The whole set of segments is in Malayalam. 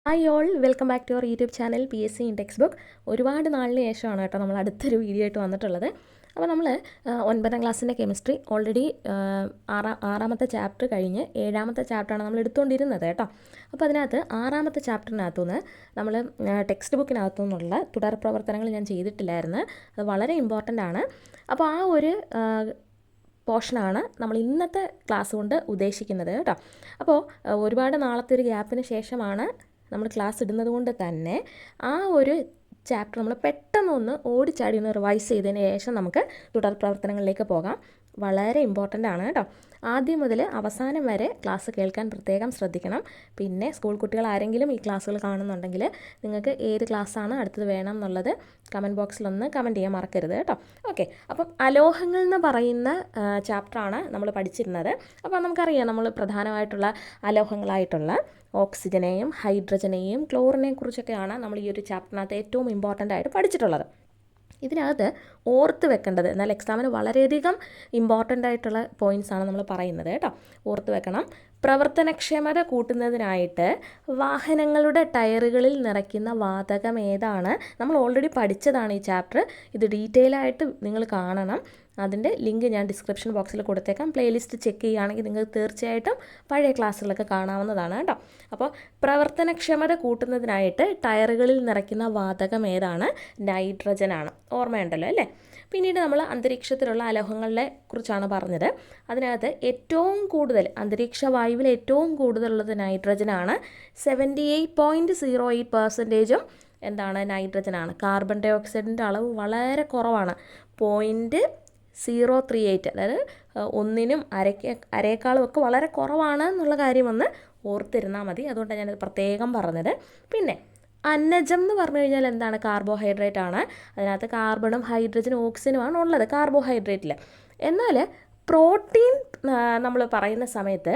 Hi all, welcome back to our YouTube channel PSC in text book. ഒരുപാട് നാളിന് ശേഷമാണ് കേട്ടോ നമ്മൾ അടുത്തൊരു വീഡിയോ ആയിട്ട് വന്നിട്ടുള്ളത്. അപ്പോൾ നമ്മൾ 9ാം ക്ലാസ്സിൻ്റെ കെമിസ്ട്രി ഓൾറെഡി ആറാമത്തെ ചാപ്റ്റർ കഴിഞ്ഞ് 7ാമത്തെ ചാപ്റ്ററാണ് നമ്മൾ എടുത്തുകൊണ്ടിരുന്നത് കേട്ടോ. അപ്പോൾ അതിനകത്ത് 6ാമത്തെ ചാപ്റ്ററിനകത്തുനിന്ന് നമ്മൾ ടെക്സ്റ്റ് ബുക്കിനകത്തു നിന്നുള്ള തുടർ പ്രവർത്തനങ്ങൾ ഞാൻ ചെയ്തിട്ടില്ലായിരുന്നു. അത് വളരെ ഇമ്പോർട്ടൻ്റ് ആണ്. അപ്പോൾ ആ ഒരു പോർഷനാണ് നമ്മൾ ഇന്നത്തെ ക്ലാസ് കൊണ്ട് ഉദ്ദേശിക്കുന്നത് കേട്ടോ. അപ്പോൾ ഒരുപാട് നാളത്തെ ഒരു ഗ്യാപ്പിന് ശേഷമാണ് നമ്മൾ ക്ലാസ് ഇടുന്നത് കൊണ്ട് തന്നെ ആ ഒരു ചാപ്റ്റർ നമ്മൾ പെട്ടെന്നൊന്ന് ഓടിച്ചാടി ഒന്ന് റിവൈസ് ചെയ്തതിന് ശേഷം നമുക്ക് തുടർ പ്രവർത്തനങ്ങളിലേക്ക് പോകാം. വളരെ ഇമ്പോർട്ടൻ്റ് ആണ് കേട്ടോ. ആദ്യം മുതൽ അവസാനം വരെ ക്ലാസ് കേൾക്കാൻ പ്രത്യേകം ശ്രദ്ധിക്കണം. പിന്നെ സ്കൂൾ കുട്ടികൾ ആരെങ്കിലും ഈ ക്ലാസ്സുകൾ കാണുന്നുണ്ടെങ്കിൽ നിങ്ങൾക്ക് ഏത് ക്ലാസ്സാണ് അടുത്തത് വേണം എന്നുള്ളത് കമൻറ്റ് ബോക്സിലൊന്ന് കമൻറ്റ് ചെയ്യാൻ മറക്കരുത് കേട്ടോ. ഓക്കെ, അപ്പം അലോഹങ്ങൾ എന്ന് പറയുന്ന ചാപ്റ്ററാണ് നമ്മൾ പഠിച്ചിരുന്നത്. അപ്പോൾ നമുക്കറിയാം നമ്മൾ പ്രധാനമായിട്ടുള്ള അലോഹങ്ങളായിട്ടുള്ള ഓക്സിജനെയും ഹൈഡ്രജനെയും ക്ലോറിനെയും കുറിച്ചൊക്കെയാണ് നമ്മൾ ഈ ഒരു ചാപ്റ്ററിനകത്ത് ഏറ്റവും ഇമ്പോർട്ടൻ്റ് ആയിട്ട് പഠിച്ചിട്ടുള്ളത്. ഇതിനകത്ത് ഓർത്ത് വെക്കേണ്ടത്, എന്നാൽ എക്സാമിന് വളരെയധികം ഇമ്പോർട്ടൻ്റ് ആയിട്ടുള്ള പോയിൻറ്റ്സാണ് നമ്മൾ പറയുന്നത് കേട്ടോ. ഓർത്ത് വെക്കണം. പ്രവർത്തനക്ഷമത കൂട്ടുന്നതിനായിട്ട് വാഹനങ്ങളുടെ ടയറുകളിൽ നിറയ്ക്കുന്ന വാതകം ഏതാണ്? നമ്മൾ ഓൾറെഡി പഠിച്ചതാണ് ഈ ചാപ്റ്റർ. ഇത് ഡീറ്റെയിൽ ആയിട്ട് നിങ്ങൾ കാണണം. അതിൻ്റെ ലിങ്ക് ഞാൻ ഡിസ്ക്രിപ്ഷൻ ബോക്സിൽ കൊടുത്തേക്കാം. പ്ലേലിസ്റ്റ് ചെക്ക് ചെയ്യുകയാണെങ്കിൽ നിങ്ങൾക്ക് തീർച്ചയായിട്ടും പഴയ ക്ലാസ്സുകളൊക്കെ കാണാവുന്നതാണ് കേട്ടോ. അപ്പോൾ പ്രവർത്തനക്ഷമത കൂട്ടുന്നതിനായിട്ട് ടയറുകളിൽ നിറയ്ക്കുന്ന വാതകം ഏതാണ്? നൈട്രജനാണ്. ഓർമ്മയുണ്ടല്ലോ അല്ലേ? പിന്നീട് നമ്മൾ അന്തരീക്ഷത്തിലുള്ള അലോഹങ്ങളെ കുറിച്ചാണ് പറഞ്ഞത്. അതിനകത്ത് ഏറ്റവും കൂടുതൽ അന്തരീക്ഷ വായുവിൽ ഏറ്റവും കൂടുതലുള്ളത് നൈട്രജനാണ്. 78.08% എന്താണ്? നൈട്രജനാണ്. കാർബൺ ഡൈ ഓക്സൈഡിൻ്റെ അളവ് വളരെ കുറവാണ്. 0.038, അതായത് ഒന്നിനും അരയേക്കാളും ഒക്കെ വളരെ കുറവാണ് എന്നുള്ള കാര്യം ഒന്ന് ഓർത്തിരുന്നാൽ മതി. അതുകൊണ്ടാണ് ഞാനത് പ്രത്യേകം പറഞ്ഞത്. പിന്നെ അന്നജം എന്ന് പറഞ്ഞു കഴിഞ്ഞാൽ എന്താണ്? കാർബോഹൈഡ്രേറ്റ് ആണ്. അതിനകത്ത് കാർബണും ഹൈഡ്രജനും ഓക്സിജനുമാണ് ഉള്ളത് കാർബോഹൈഡ്രേറ്റിൽ. എന്നാൽ പ്രോട്ടീൻ നമ്മൾ പറയുന്ന സമയത്ത്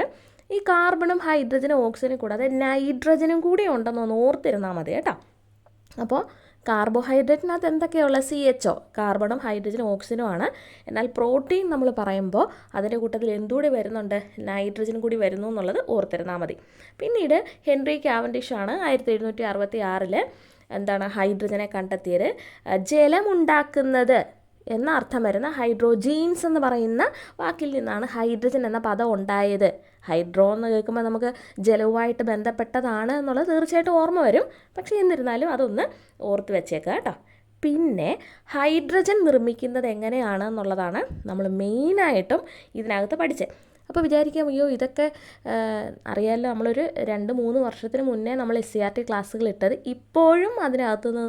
ഈ കാർബണും ഹൈഡ്രജനും ഓക്സിജനും കൂടാതെ നൈട്രജനും കൂടി ഉണ്ടെന്നൊന്ന് ഓർത്തിരുന്നാൽ മതി കേട്ടോ. അപ്പോൾ കാർബോഹൈഡ്രേറ്റിനകത്ത് എന്തൊക്കെയുള്ള CHO, കാർബണും ഹൈഡ്രജനും ഓക്സിജനും ആണ്. എന്നാൽ പ്രോട്ടീൻ നമ്മൾ പറയുമ്പോൾ അതിൻ്റെ കൂട്ടത്തിൽ എന്തുകൂടി വരുന്നുണ്ട്? നൈട്രജൻ കൂടി വരുന്നു എന്നുള്ളത് ഓർത്തിരുന്നാൽ മതി. പിന്നീട് ഹെൻറി കാവൻഡിഷാണ് 1766 എന്താണ് ഹൈഡ്രജനെ കണ്ടെത്തിയത്. ജലമുണ്ടാക്കുന്നത് എന്ന അർത്ഥം വരുന്ന ഹൈഡ്രോജീൻസ് എന്ന് പറയുന്ന വാക്കിൽ നിന്നാണ് ഹൈഡ്രജൻ എന്ന പദം ഉണ്ടായത്. ഹൈഡ്രോ എന്ന് കേൾക്കുമ്പോൾ നമുക്ക് ജലവുമായിട്ട് ബന്ധപ്പെട്ടതാണ് എന്നുള്ളത് തീർച്ചയായിട്ടും ഓർമ്മ വരും. പക്ഷേ എന്നിരുന്നാലും അതൊന്ന് ഓർത്ത് വെച്ചേക്കുക കേട്ടോ. പിന്നെ ഹൈഡ്രജൻ നിർമ്മിക്കുന്നത് എങ്ങനെയാണ് എന്നുള്ളതാണ് നമ്മൾ മെയിനായിട്ടും ഇതിനകത്ത് പഠിച്ചത്. അപ്പോൾ വിചാരിക്കാം, അയ്യോ ഇതൊക്കെ അറിയാമല്ലോ, നമ്മളൊരു 2-3 വർഷത്തിന് മുന്നേ നമ്മൾ SCERT ക്ലാസ്സുകൾ ഇട്ടത് ഇപ്പോഴും അതിനകത്തുനിന്ന്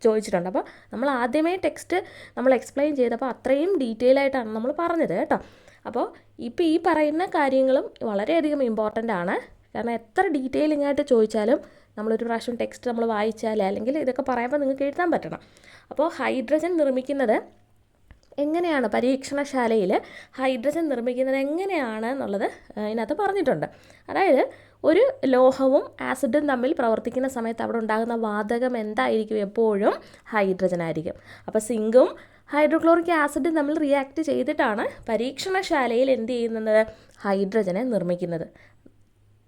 ചോദിച്ചിട്ടുണ്ട്. അപ്പോൾ നമ്മൾ ആദ്യമേ ടെക്സ്റ്റ് നമ്മൾ എക്സ്പ്ലെയിൻ ചെയ്തപ്പോൾ അത്രയും ഡീറ്റെയിൽ ആയിട്ടാണ് നമ്മൾ പറഞ്ഞത് കേട്ടോ. അപ്പോൾ ഇപ്പോൾ ഈ പറയുന്ന കാര്യങ്ങളും വളരെയധികം ഇമ്പോർട്ടൻ്റ് ആണ്. കാരണം എത്ര ഡീറ്റെയിലിംഗ് ആയിട്ട് ചോദിച്ചാലും നമ്മളൊരു പ്രാവശ്യം ടെക്സ്റ്റ് നമ്മൾ വായിച്ചാൽ അല്ലെങ്കിൽ ഇതൊക്കെ പറയുമ്പോൾ നിങ്ങൾക്ക് എഴുതാൻ പറ്റണം. അപ്പോൾ ഹൈഡ്രജൻ നിർമ്മിക്കുന്നത് എങ്ങനെയാണ്, പരീക്ഷണശാലയിൽ ഹൈഡ്രജൻ നിർമ്മിക്കുന്നത് എങ്ങനെയാണ് എന്നുള്ളത് ഇതിനകത്ത് പറഞ്ഞിട്ടുണ്ട്. അതായത് ഒരു ലോഹവും ആസിഡും തമ്മിൽ പ്രവർത്തിക്കുന്ന സമയത്ത് അവിടെ ഉണ്ടാകുന്ന വാതകം എന്തായിരിക്കും? എപ്പോഴും ഹൈഡ്രജൻ ആയിരിക്കും. അപ്പോൾ സിങ്കും ഹൈഡ്രോക്ലോറിക് ആസിഡും തമ്മിൽ റിയാക്ട് ചെയ്തിട്ടാണ് പരീക്ഷണശാലയിൽ എന്ത് ചെയ്യുന്നത്? ഹൈഡ്രജനെ നിർമ്മിക്കുന്നത്.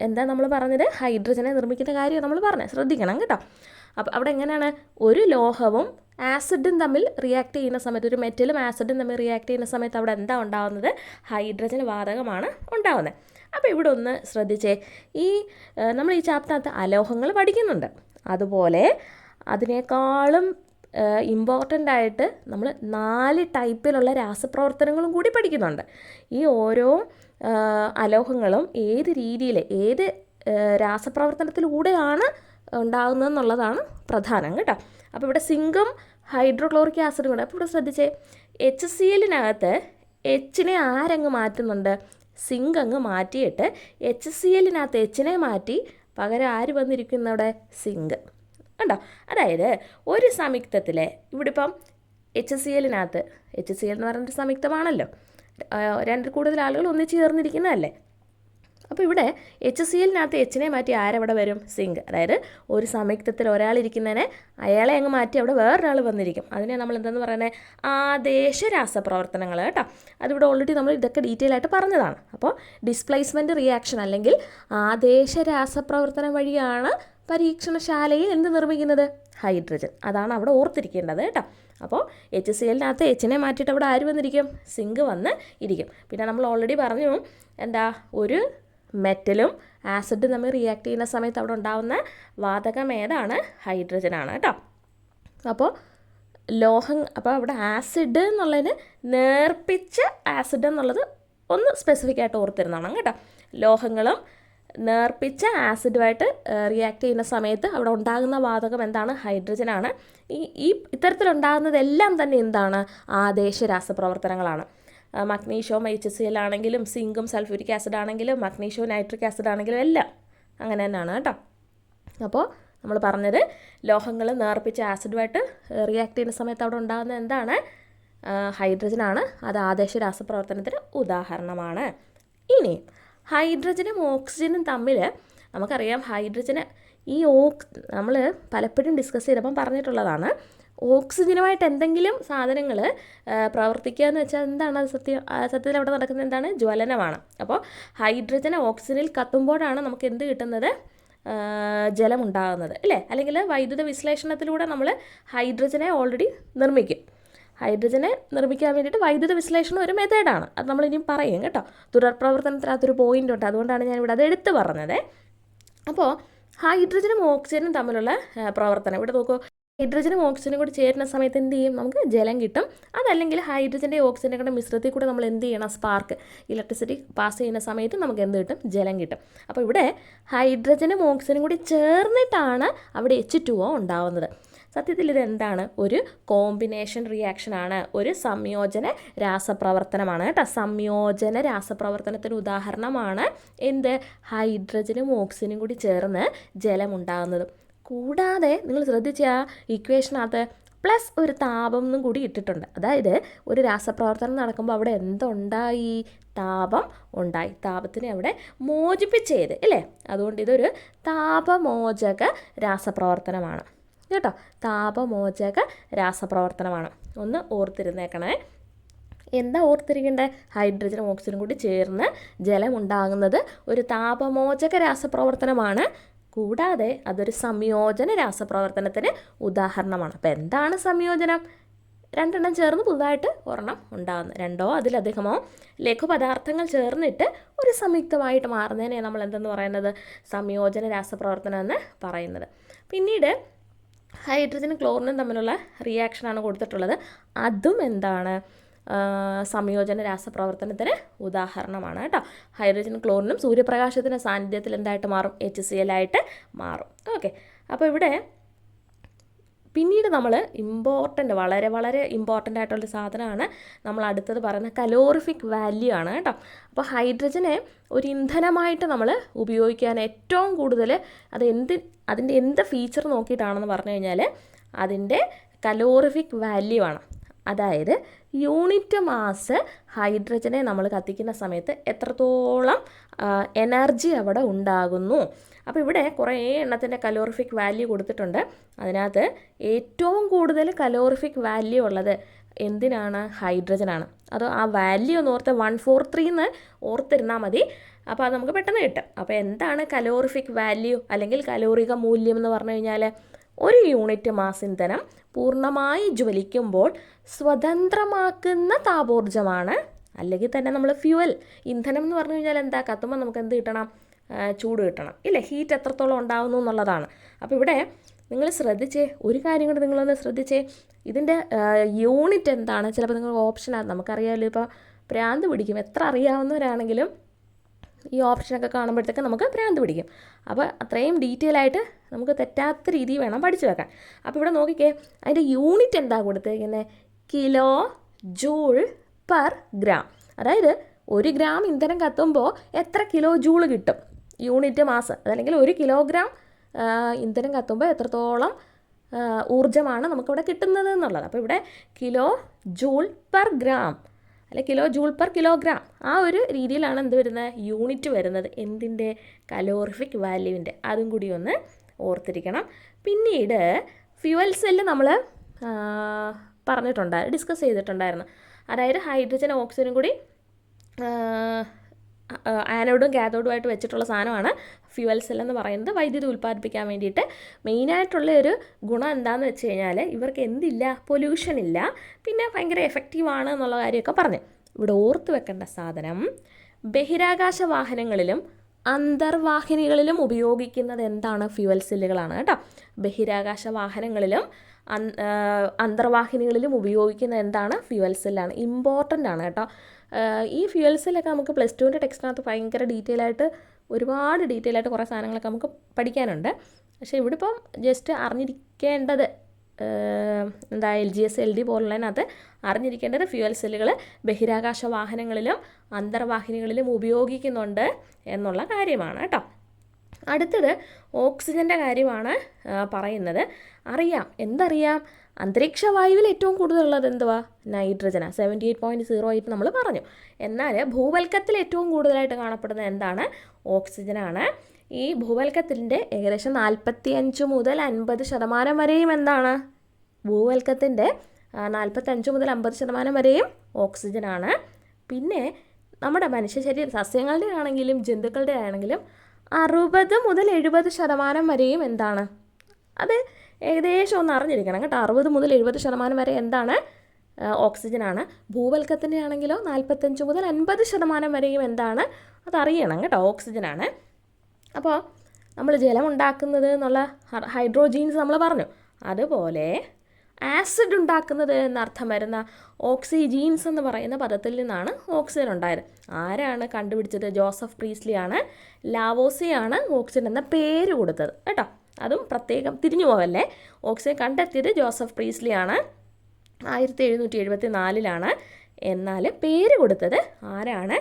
എന്താ നമ്മൾ പറഞ്ഞത്? ഹൈഡ്രജനെ നിർമ്മിക്കുന്ന കാര്യം നമ്മൾ പറഞ്ഞത് ശ്രദ്ധിക്കണം കേട്ടോ. അപ്പോൾ അവിടെ എങ്ങനെയാണ്? ഒരു ലോഹവും ആസിഡും തമ്മിൽ റിയാക്ട് ചെയ്യുന്ന സമയത്ത്, ഒരു മെറ്റലും ആസിഡും തമ്മിൽ റിയാക്ട് ചെയ്യുന്ന സമയത്ത് അവിടെ എന്താ ഉണ്ടാകുന്നത്? ഹൈഡ്രജൻ വാതകമാണ് ഉണ്ടാകുന്നത്. അപ്പോൾ ഇവിടെ ഒന്ന് ശ്രദ്ധിച്ചേ. നമ്മൾ ഈ ചാപ്റ്ററിനകത്ത് അലോഹങ്ങൾ പഠിക്കുന്നുണ്ട്. അതുപോലെ അതിനേക്കാളും ഇമ്പോർട്ടൻ്റ് ആയിട്ട് നമ്മൾ 4 ടൈപ്പിലുള്ള രാസപ്രവർത്തനങ്ങളും കൂടി പഠിക്കുന്നുണ്ട്. ഈ ഓരോ അലോഹങ്ങളും ഏത് രീതിയിൽ, ഏത് രാസപ്രവർത്തനത്തിലൂടെയാണ് ഉണ്ടാകുന്നതെന്നുള്ളതാണ് പ്രധാനം കേട്ടോ. അപ്പോൾ ഇവിടെ സിങ്കും ഹൈഡ്രോക്ലോറിക് ആസിഡും കൂടെ. അപ്പോൾ ഇവിടെ ശ്രദ്ധിച്ചേ, HClനകത്ത് Hനെ ആരങ്ങ് മാറ്റുന്നുണ്ട്? സിങ്ക് അങ്ങ് മാറ്റിയിട്ട് HClനകത്ത് Hനെ മാറ്റി പകരം ആര് വന്നിരിക്കുന്നവിടെ? സിങ്ക്. ഉണ്ടോ? അതായത് ഒരു സംയുക്തത്തിൽ ഇവിടെ ഇപ്പം HClനകത്ത്, HCl എന്ന് പറയുന്നൊരു സംയുക്തമാണല്ലോ, 2 കൂടുതൽ ആളുകൾ ഒന്നിച്ച് ചേർന്നിരിക്കുന്നതല്ലേ. അപ്പോൾ ഇവിടെ HCl-നകത്ത് എച്ചിനെ മാറ്റി ആരവിടെ വരും? സിങ്ക്. അതായത് ഒരു സംയുക്തത്തിൽ ഒരാളിരിക്കുന്നതിനെ അയാളെ അങ്ങ് മാറ്റി അവിടെ വേറൊരാൾ വന്നിരിക്കും. അതിനെ നമ്മൾ എന്തെന്ന് പറയുന്നത്? ആദേശ രാസപ്രവർത്തനങ്ങൾ കേട്ടോ. അതിവിടെ ഓൾറെഡി നമ്മൾ ഇതൊക്കെ ഡീറ്റെയിൽ ആയിട്ട് പറഞ്ഞതാണ്. അപ്പോൾ ഡിസ്പ്ലേസ്മെൻറ്റ് റിയാക്ഷൻ അല്ലെങ്കിൽ ആദേശ രാസപ്രവർത്തനം വഴിയാണ് പരീക്ഷണശാലയിൽ എന്ത് നിർമ്മിക്കുന്നത്? ഹൈഡ്രജൻ. അതാണ് അവിടെ ഓർത്തിരിക്കേണ്ടത് കേട്ടോ. അപ്പോൾ HCl-നകത്ത് എച്ചിനെ മാറ്റിയിട്ട് അവിടെ ആര് വന്നിരിക്കും? സിങ്ക് വന്ന് ഇരിക്കും. പിന്നെ നമ്മൾ ഓൾറെഡി പറഞ്ഞു എന്താ, ഒരു മെറ്റലും ആസിഡും തമ്മിൽ റിയാക്ട് ചെയ്യുന്ന സമയത്ത് അവിടെ ഉണ്ടാകുന്ന വാതകം ഏതാണ്? ഹൈഡ്രജനാണ് കേട്ടോ. അപ്പോൾ അപ്പോൾ അവിടെ ആസിഡ് എന്നുള്ളതിന് നേർപ്പിച്ച ആസിഡ് എന്നുള്ളത് ഒന്ന് സ്പെസിഫിക് ആയിട്ട് ഓർത്തിരുന്നതാണ് കേട്ടോ. ലോഹങ്ങളും നേർപ്പിച്ച ആസിഡുമായിട്ട് റിയാക്ട് ചെയ്യുന്ന സമയത്ത് അവിടെ ഉണ്ടാകുന്ന വാതകം എന്താണ്? ഹൈഡ്രജനാണ്. ഇത്തരത്തിലുണ്ടാകുന്നതെല്ലാം തന്നെ എന്താണ്? ആദേശ രാസപ്രവർത്തനങ്ങളാണ്. മഗ്നീഷ്യവും HCl ആണെങ്കിലും സിങ്കും സൾഫ്യൂരിക് ആസിഡ് ആണെങ്കിലും മഗ്നീഷ്യവും നൈട്രിക് ആസിഡ് ആണെങ്കിലും എല്ലാം അങ്ങനെ തന്നെയാണ് കേട്ടോ. അപ്പോൾ നമ്മൾ പറഞ്ഞത് ലോഹങ്ങൾ നേർപ്പിച്ച ആസിഡുമായിട്ട് റിയാക്ട് ചെയ്യുന്ന സമയത്ത് അവിടെ ഉണ്ടാകുന്ന എന്താണ്? ഹൈഡ്രജനാണ്. അത് ആദേശ രാസപ്രവർത്തനത്തിന് ഉദാഹരണമാണ്. ഇനി ഹൈഡ്രജനും ഓക്സിജനും തമ്മിൽ നമുക്കറിയാം, ഹൈഡ്രജന് നമ്മൾ പലപ്പോഴും ഡിസ്കസ് ചെയ്തപ്പം പറഞ്ഞിട്ടുള്ളതാണ്, ഓക്സിജനുമായിട്ട് എന്തെങ്കിലും സാധനങ്ങൾ പ്രവർത്തിക്കുക എന്ന് വെച്ചാൽ എന്താണ്? അത് സത്യത്തിൽ അവിടെ നടക്കുന്നത് എന്താണ്? ജ്വലനമാണ്. അപ്പോൾ ഹൈഡ്രജൻ ഓക്സിജനിൽ കത്തുമ്പോഴാണ് നമുക്ക് എന്ത് കിട്ടുന്നത്? ജലമുണ്ടാകുന്നത് അല്ലേ? അല്ലെങ്കിൽ വൈദ്യുത വിശ്ലേഷണത്തിലൂടെ നമ്മൾ ഹൈഡ്രജനെ ഓൾറെഡി നിർമ്മിക്കും. ഹൈഡ്രജനെ നിർമ്മിക്കാൻ വേണ്ടിയിട്ട് വൈദ്യുത വിശ്ലേഷണം ഒരു മെത്തേഡാണ്. അത് നമ്മളിനിയും പറയും കേട്ടോ. തുടർപ്രവർത്തനത്തിനകത്തൊരു പോയിൻ്റ് ഉണ്ട്, അതുകൊണ്ടാണ് ഞാനിവിടെ അത് എടുത്ത് പറഞ്ഞത്. അപ്പോൾ ഹൈഡ്രജനും ഓക്സിജനും തമ്മിലുള്ള പ്രവർത്തനം ഇവിടെ നോക്കൂ. ഹൈഡ്രജനും ഓക്സിജനും കൂടി ചേരുന്ന സമയത്ത് എന്ത് ചെയ്യും? നമുക്ക് ജലം കിട്ടും. അതല്ലെങ്കിൽ ഹൈഡ്രജൻ്റെ ഓക്സിജൻ്റെ കൂടെ മിശ്രിതത്തിൽ കൂടെ നമ്മൾ എന്ത് ചെയ്യണം? സ്പാർക്ക്, ഇലക്ട്രിസിറ്റി പാസ് ചെയ്യുന്ന സമയത്ത് നമുക്ക് എന്ത് കിട്ടും? ജലം കിട്ടും. അപ്പോൾ ഇവിടെ ഹൈഡ്രജനും ഓക്സിജനും കൂടി ചേർന്നിട്ടാണ് അവിടെ H2O ഉണ്ടാവുന്നത്. സത്യത്തിൽ ഇതെന്താണ്? ഒരു കോമ്പിനേഷൻ റിയാക്ഷനാണ്, ഒരു സംയോജന രാസപ്രവർത്തനമാണ് കേട്ടോ. സംയോജന രാസപ്രവർത്തനത്തിന് ഉദാഹരണമാണ് എന്ത്? ഹൈഡ്രജനും ഓക്സിജനും കൂടി ചേർന്ന് ജലമുണ്ടാകുന്നത്. കൂടാതെ നിങ്ങൾ ശ്രദ്ധിച്ച ആ ഇക്വേഷനകത്ത് പ്ലസ് ഒരു താപം എന്നും കൂടി ഇട്ടിട്ടുണ്ട്. അതായത് ഒരു രാസപ്രവർത്തനം നടക്കുമ്പോൾ അവിടെ എന്തുണ്ടായി? താപം ഉണ്ടായി. താപത്തിനെ അവിടെ മോചിപ്പിച്ചത് അല്ലേ? അതുകൊണ്ട് ഇതൊരു താപമോചക രാസപ്രവർത്തനമാണ് കേട്ടോ. താപമോചക രാസപ്രവർത്തനമാണ്. ഒന്ന് ഓർത്തിരുന്നേക്കണേ. എന്താ ഓർത്തിരിക്കേണ്ടത്? ഹൈഡ്രജനും ഓക്സിജനും കൂടി ചേർന്ന് ജലമുണ്ടാകുന്നത് ഒരു താപമോചക രാസപ്രവർത്തനമാണ്. കൂടാതെ അതൊരു സംയോജന രാസപ്രവർത്തനത്തിന് ഉദാഹരണമാണ്. അപ്പോൾ എന്താണ് സംയോജനം? രണ്ടെണ്ണം ചേർന്ന് പുതുതായിട്ട് ഒരെണ്ണം ഉണ്ടാകുന്നത്, രണ്ടോ അതിലധികമോ ലഘുപദാർത്ഥങ്ങൾ ചേർന്നിട്ട് ഒരു സംയുക്തമായിട്ട് മാറുന്നതിനെ നമ്മൾ എന്തെന്ന് പറയുന്നത്? സംയോജന രാസപ്രവർത്തനം എന്ന് പറയുന്നത്. പിന്നീട് ഹൈഡ്രജനും ക്ലോറിനും തമ്മിലുള്ള റിയാക്ഷനാണ് കൊടുത്തിട്ടുള്ളത്. അതും എന്താണ്? സംയോജന രാസപ്രവർത്തനത്തിന് ഉദാഹരണമാണ് കേട്ടോ. ഹൈഡ്രജനും ക്ലോറിനും സൂര്യപ്രകാശത്തിൻ്റെ സാന്നിധ്യത്തിൽ എന്തായിട്ട് മാറും? HCl ആയിട്ട് മാറും. ഓക്കെ. അപ്പോൾ ഇവിടെ പിന്നീട് നമ്മൾ വളരെ വളരെ ഇമ്പോർട്ടൻ്റ് ആയിട്ടുള്ളൊരു സാധനമാണ് നമ്മൾ അടുത്തത് പറയുന്ന കലോറിഫിക് വാല്യൂ ആണ് കേട്ടോ. അപ്പോൾ ഹൈഡ്രജനെ ഒരു ഇന്ധനമായിട്ട് നമ്മൾ ഉപയോഗിക്കാൻ ഏറ്റവും കൂടുതൽ അതിൻ്റെ എന്ത് ഫീച്ചർ നോക്കിയിട്ടാണെന്ന് പറഞ്ഞു കഴിഞ്ഞാൽ അതിൻ്റെ കലോറിഫിക് വാല്യൂ ആണ്. അതായത് യൂണിറ്റ് മാസ് ഹൈഡ്രജനെ നമ്മൾ കത്തിക്കുന്ന സമയത്ത് എത്രത്തോളം എനർജി അവിടെ ഉണ്ടാകുന്നു. അപ്പോൾ ഇവിടെ കുറേ എണ്ണത്തിൻ്റെ കലോറിഫിക് വാല്യൂ കൊടുത്തിട്ടുണ്ട്. അതിനകത്ത് ഏറ്റവും കൂടുതൽ കലോറിഫിക് വാല്യൂ ഉള്ളത് എന്തിനാണ്? ഹൈഡ്രജനാണ്. അത് ആ വാല്യൂ ഒന്ന് ഓർത്ത് 143 എന്ന് ഓർത്തിരുന്നാൽ മതി. അപ്പോൾ അത് നമുക്ക് പെട്ടെന്ന് കിട്ടും. അപ്പോൾ എന്താണ് കലോറിഫിക് വാല്യൂ അല്ലെങ്കിൽ കലോറിക മൂല്യം എന്ന് പറഞ്ഞു കഴിഞ്ഞാൽ ഒരു യൂണിറ്റ് മാസ് ഇന്ധനം പൂർണ്ണമായി ജ്വലിക്കുമ്പോൾ സ്വതന്ത്രമാക്കുന്ന താപോർജ്ജമാണ്. അല്ലെങ്കിൽ തന്നെ നമ്മൾ ഫ്യൂവൽ ഇന്ധനം എന്ന് പറഞ്ഞു കഴിഞ്ഞാൽ എന്താ? കത്തുമ്പോൾ നമുക്ക് എന്ത് കിട്ടണം? ചൂട് കിട്ടണം ഇല്ലേ? ഹീറ്റ് എത്രത്തോളം ഉണ്ടാകുന്നു എന്നുള്ളതാണ്. അപ്പോൾ ഇവിടെ നിങ്ങൾ ശ്രദ്ധിച്ചേ, ഒരു കാര്യം കൂടി നിങ്ങളൊന്ന് ശ്രദ്ധിച്ചേ. ഇതിൻ്റെ യൂണിറ്റ് എന്താണ്? ചിലപ്പോൾ നിങ്ങൾക്ക് ഓപ്ഷനാണ്, നമുക്കറിയാമല്ലോ. ഇപ്പോൾ ഭ്രാന്ത് പിടിക്കും, എത്ര അറിയാവുന്നവരാണെങ്കിലും ഈ ഓപ്ഷനൊക്കെ കാണുമ്പോഴത്തേക്ക് നമുക്ക് ഭ്രാന്ത് പിടിക്കും. അപ്പോൾ അത്രയും ഡീറ്റെയിൽ ആയിട്ട് നമുക്ക് തെറ്റാത്ത രീതിയിൽ വേണം പഠിച്ചു വെക്കാൻ. അപ്പോൾ ഇവിടെ നോക്കിക്കേ, അതിൻ്റെ യൂണിറ്റ് എന്താ കൊടുത്തിരിക്കുന്നത്? Kilo joule per gram. അതായത് 1 ഗ്രാം ഇന്ധനം കത്തുമ്പോൾ എത്ര കിലോ ജൂൾ കിട്ടും? യൂണിറ്റ് മാസ്, അതല്ലെങ്കിൽ 1 കിലോഗ്രാം ഇന്ധനം കത്തുമ്പോൾ എത്രത്തോളം ഊർജ്ജമാണ് നമുക്കിവിടെ കിട്ടുന്നത് എന്നുള്ളത്. അപ്പോൾ ഇവിടെ കിലോ ജൂൾ പെർ ഗ്രാം, അല്ലെ കിലോ ജൂൾ പെർ കിലോഗ്രാം, ആ ഒരു രീതിയിലാണ് എന്ത് വരുന്നത്, യൂണിറ്റ് വരുന്നത് എന്തിൻ്റെ, കലോറിഫിക് വാല്യൂവിൻ്റെ. അതും കൂടി ഒന്ന് ഓർത്തിരിക്കണം. പിന്നീട് ഫ്യുവൽ സെല്ല് നമ്മൾ ഡിസ്കസ് ചെയ്തിട്ടുണ്ടായിരുന്നു. അതായത് ഹൈഡ്രജൻ ഓക്സിജനും കൂടി ആനോഡും കാഥോഡുമായിട്ട് വെച്ചിട്ടുള്ള സാധനമാണ് ഫ്യുവൽ സെൽ എന്ന് പറയുന്നത്. വൈദ്യുതി ഉൽപ്പാദിപ്പിക്കാൻ വേണ്ടിയിട്ട് മെയിനായിട്ടുള്ള ഒരു ഗുണം എന്താണെന്ന് വെച്ച് കഴിഞ്ഞാൽ ഇവർക്ക് എന്തില്ല, പൊല്യൂഷൻ ഇല്ല, പിന്നെ ഭയങ്കര എഫക്റ്റീവാണ് എന്നുള്ള കാര്യമൊക്കെ പറഞ്ഞു. ഇവിടെ ഓർത്ത് വെക്കേണ്ട സാധനം, ബഹിരാകാശ വാഹനങ്ങളിലും അന്തർവാഹിനികളിലും ഉപയോഗിക്കുന്നത് എന്താണ്, ഫ്യുവൽ സെല്ലുകളാണ് കേട്ടോ. ബഹിരാകാശ വാഹനങ്ങളിലും അന്തർവാഹിനികളിലും ഉപയോഗിക്കുന്ന എന്താണ്, ഫ്യുവൽ സെല്ലാണ്. ഇമ്പോർട്ടൻ്റ് ആണ് കേട്ടോ. ഈ ഫ്യുവൽ സെല്ലൊക്കെ നമുക്ക് പ്ലസ് ടുവിൻ്റെ ടെക്സ്റ്റിനകത്ത് ഭയങ്കര ഒരുപാട് ഡീറ്റെയിൽ ആയിട്ട് കുറേ സാധനങ്ങളൊക്കെ നമുക്ക് പഠിക്കാനുണ്ട്. പക്ഷേ ഇവിടെ ഇപ്പം ജസ്റ്റ് അറിഞ്ഞിരിക്കേണ്ടത് LGS LD പോലുള്ളതിനകത്ത് അറിഞ്ഞിരിക്കേണ്ടത് ഫ്യുവൽ സെല്ലുകൾ ബഹിരാകാശ വാഹനങ്ങളിലും അന്തർവാഹിനികളിലും ഉപയോഗിക്കുന്നുണ്ട് എന്നുള്ള കാര്യമാണ് കേട്ടോ. അടുത്തത് ഓക്സിജൻ്റെ കാര്യമാണ് പറയുന്നത്. എന്തറിയാം, അന്തരീക്ഷ വായുവിൽ ഏറ്റവും കൂടുതലുള്ളത് എന്തുവാ, നൈട്രജനാണ്. 78.08 നമ്മൾ പറഞ്ഞു. എന്നാൽ ഭൂവൽക്കത്തിൽ ഏറ്റവും കൂടുതലായിട്ട് കാണപ്പെടുന്നത് എന്താണ്, ഓക്സിജനാണ്. ഈ ഭൂവൽക്കത്തിൻ്റെ ഏകദേശം 45 മുതൽ 50% വരെയും എന്താണ്, ഭൂവൽക്കത്തിൻ്റെ 45 മുതൽ 50% വരെയും ഓക്സിജനാണ്. പിന്നെ നമ്മുടെ മനുഷ്യ ശരീരം, സസ്യങ്ങളുടെ ആണെങ്കിലും ജന്തുക്കളുടെ ആണെങ്കിലും 60 മുതൽ 70% വരെയും എന്താണ്, അത് ഏകദേശം ഒന്ന് അറിഞ്ഞിരിക്കണം കേട്ടോ. 60 മുതൽ 70% വരെ എന്താണ്, ഓക്സിജനാണ്. ഭൂവൽക്കത്തിൻ്റെ ആണെങ്കിലോ 45 മുതൽ 50% വരെയും എന്താണ്, അതറിയണം കേട്ടോ, ഓക്സിജനാണ്. അപ്പോൾ നമ്മൾ ജലം ഉണ്ടാക്കുന്നത് എന്നുള്ള ഹൈഡ്രോജീൻസ് നമ്മൾ പറഞ്ഞു. അതുപോലെ ആസിഡ് ഉണ്ടാക്കുന്നത് എന്നർത്ഥം വരുന്ന ഓക്സിജീൻസ് എന്ന് പറയുന്ന പദത്തിൽ നിന്നാണ് ഓക്സിജൻ ഉണ്ടായത്. ആരാണ് കണ്ടുപിടിച്ചത്, ജോസഫ് പ്രീസ്ലിയാണ്. ലാവോസിയാണ് ഓക്സിജൻ എന്ന പേര് കൊടുത്തത് കേട്ടോ. അതും പ്രത്യേകം തിരിഞ്ഞു പോവല്ലേ. ഓക്സിജൻ കണ്ടെത്തിയത് ജോസഫ് പ്രീസ്ലിയാണ് 1774. എന്നാൽ പേര് കൊടുത്തത് ആരാണ്,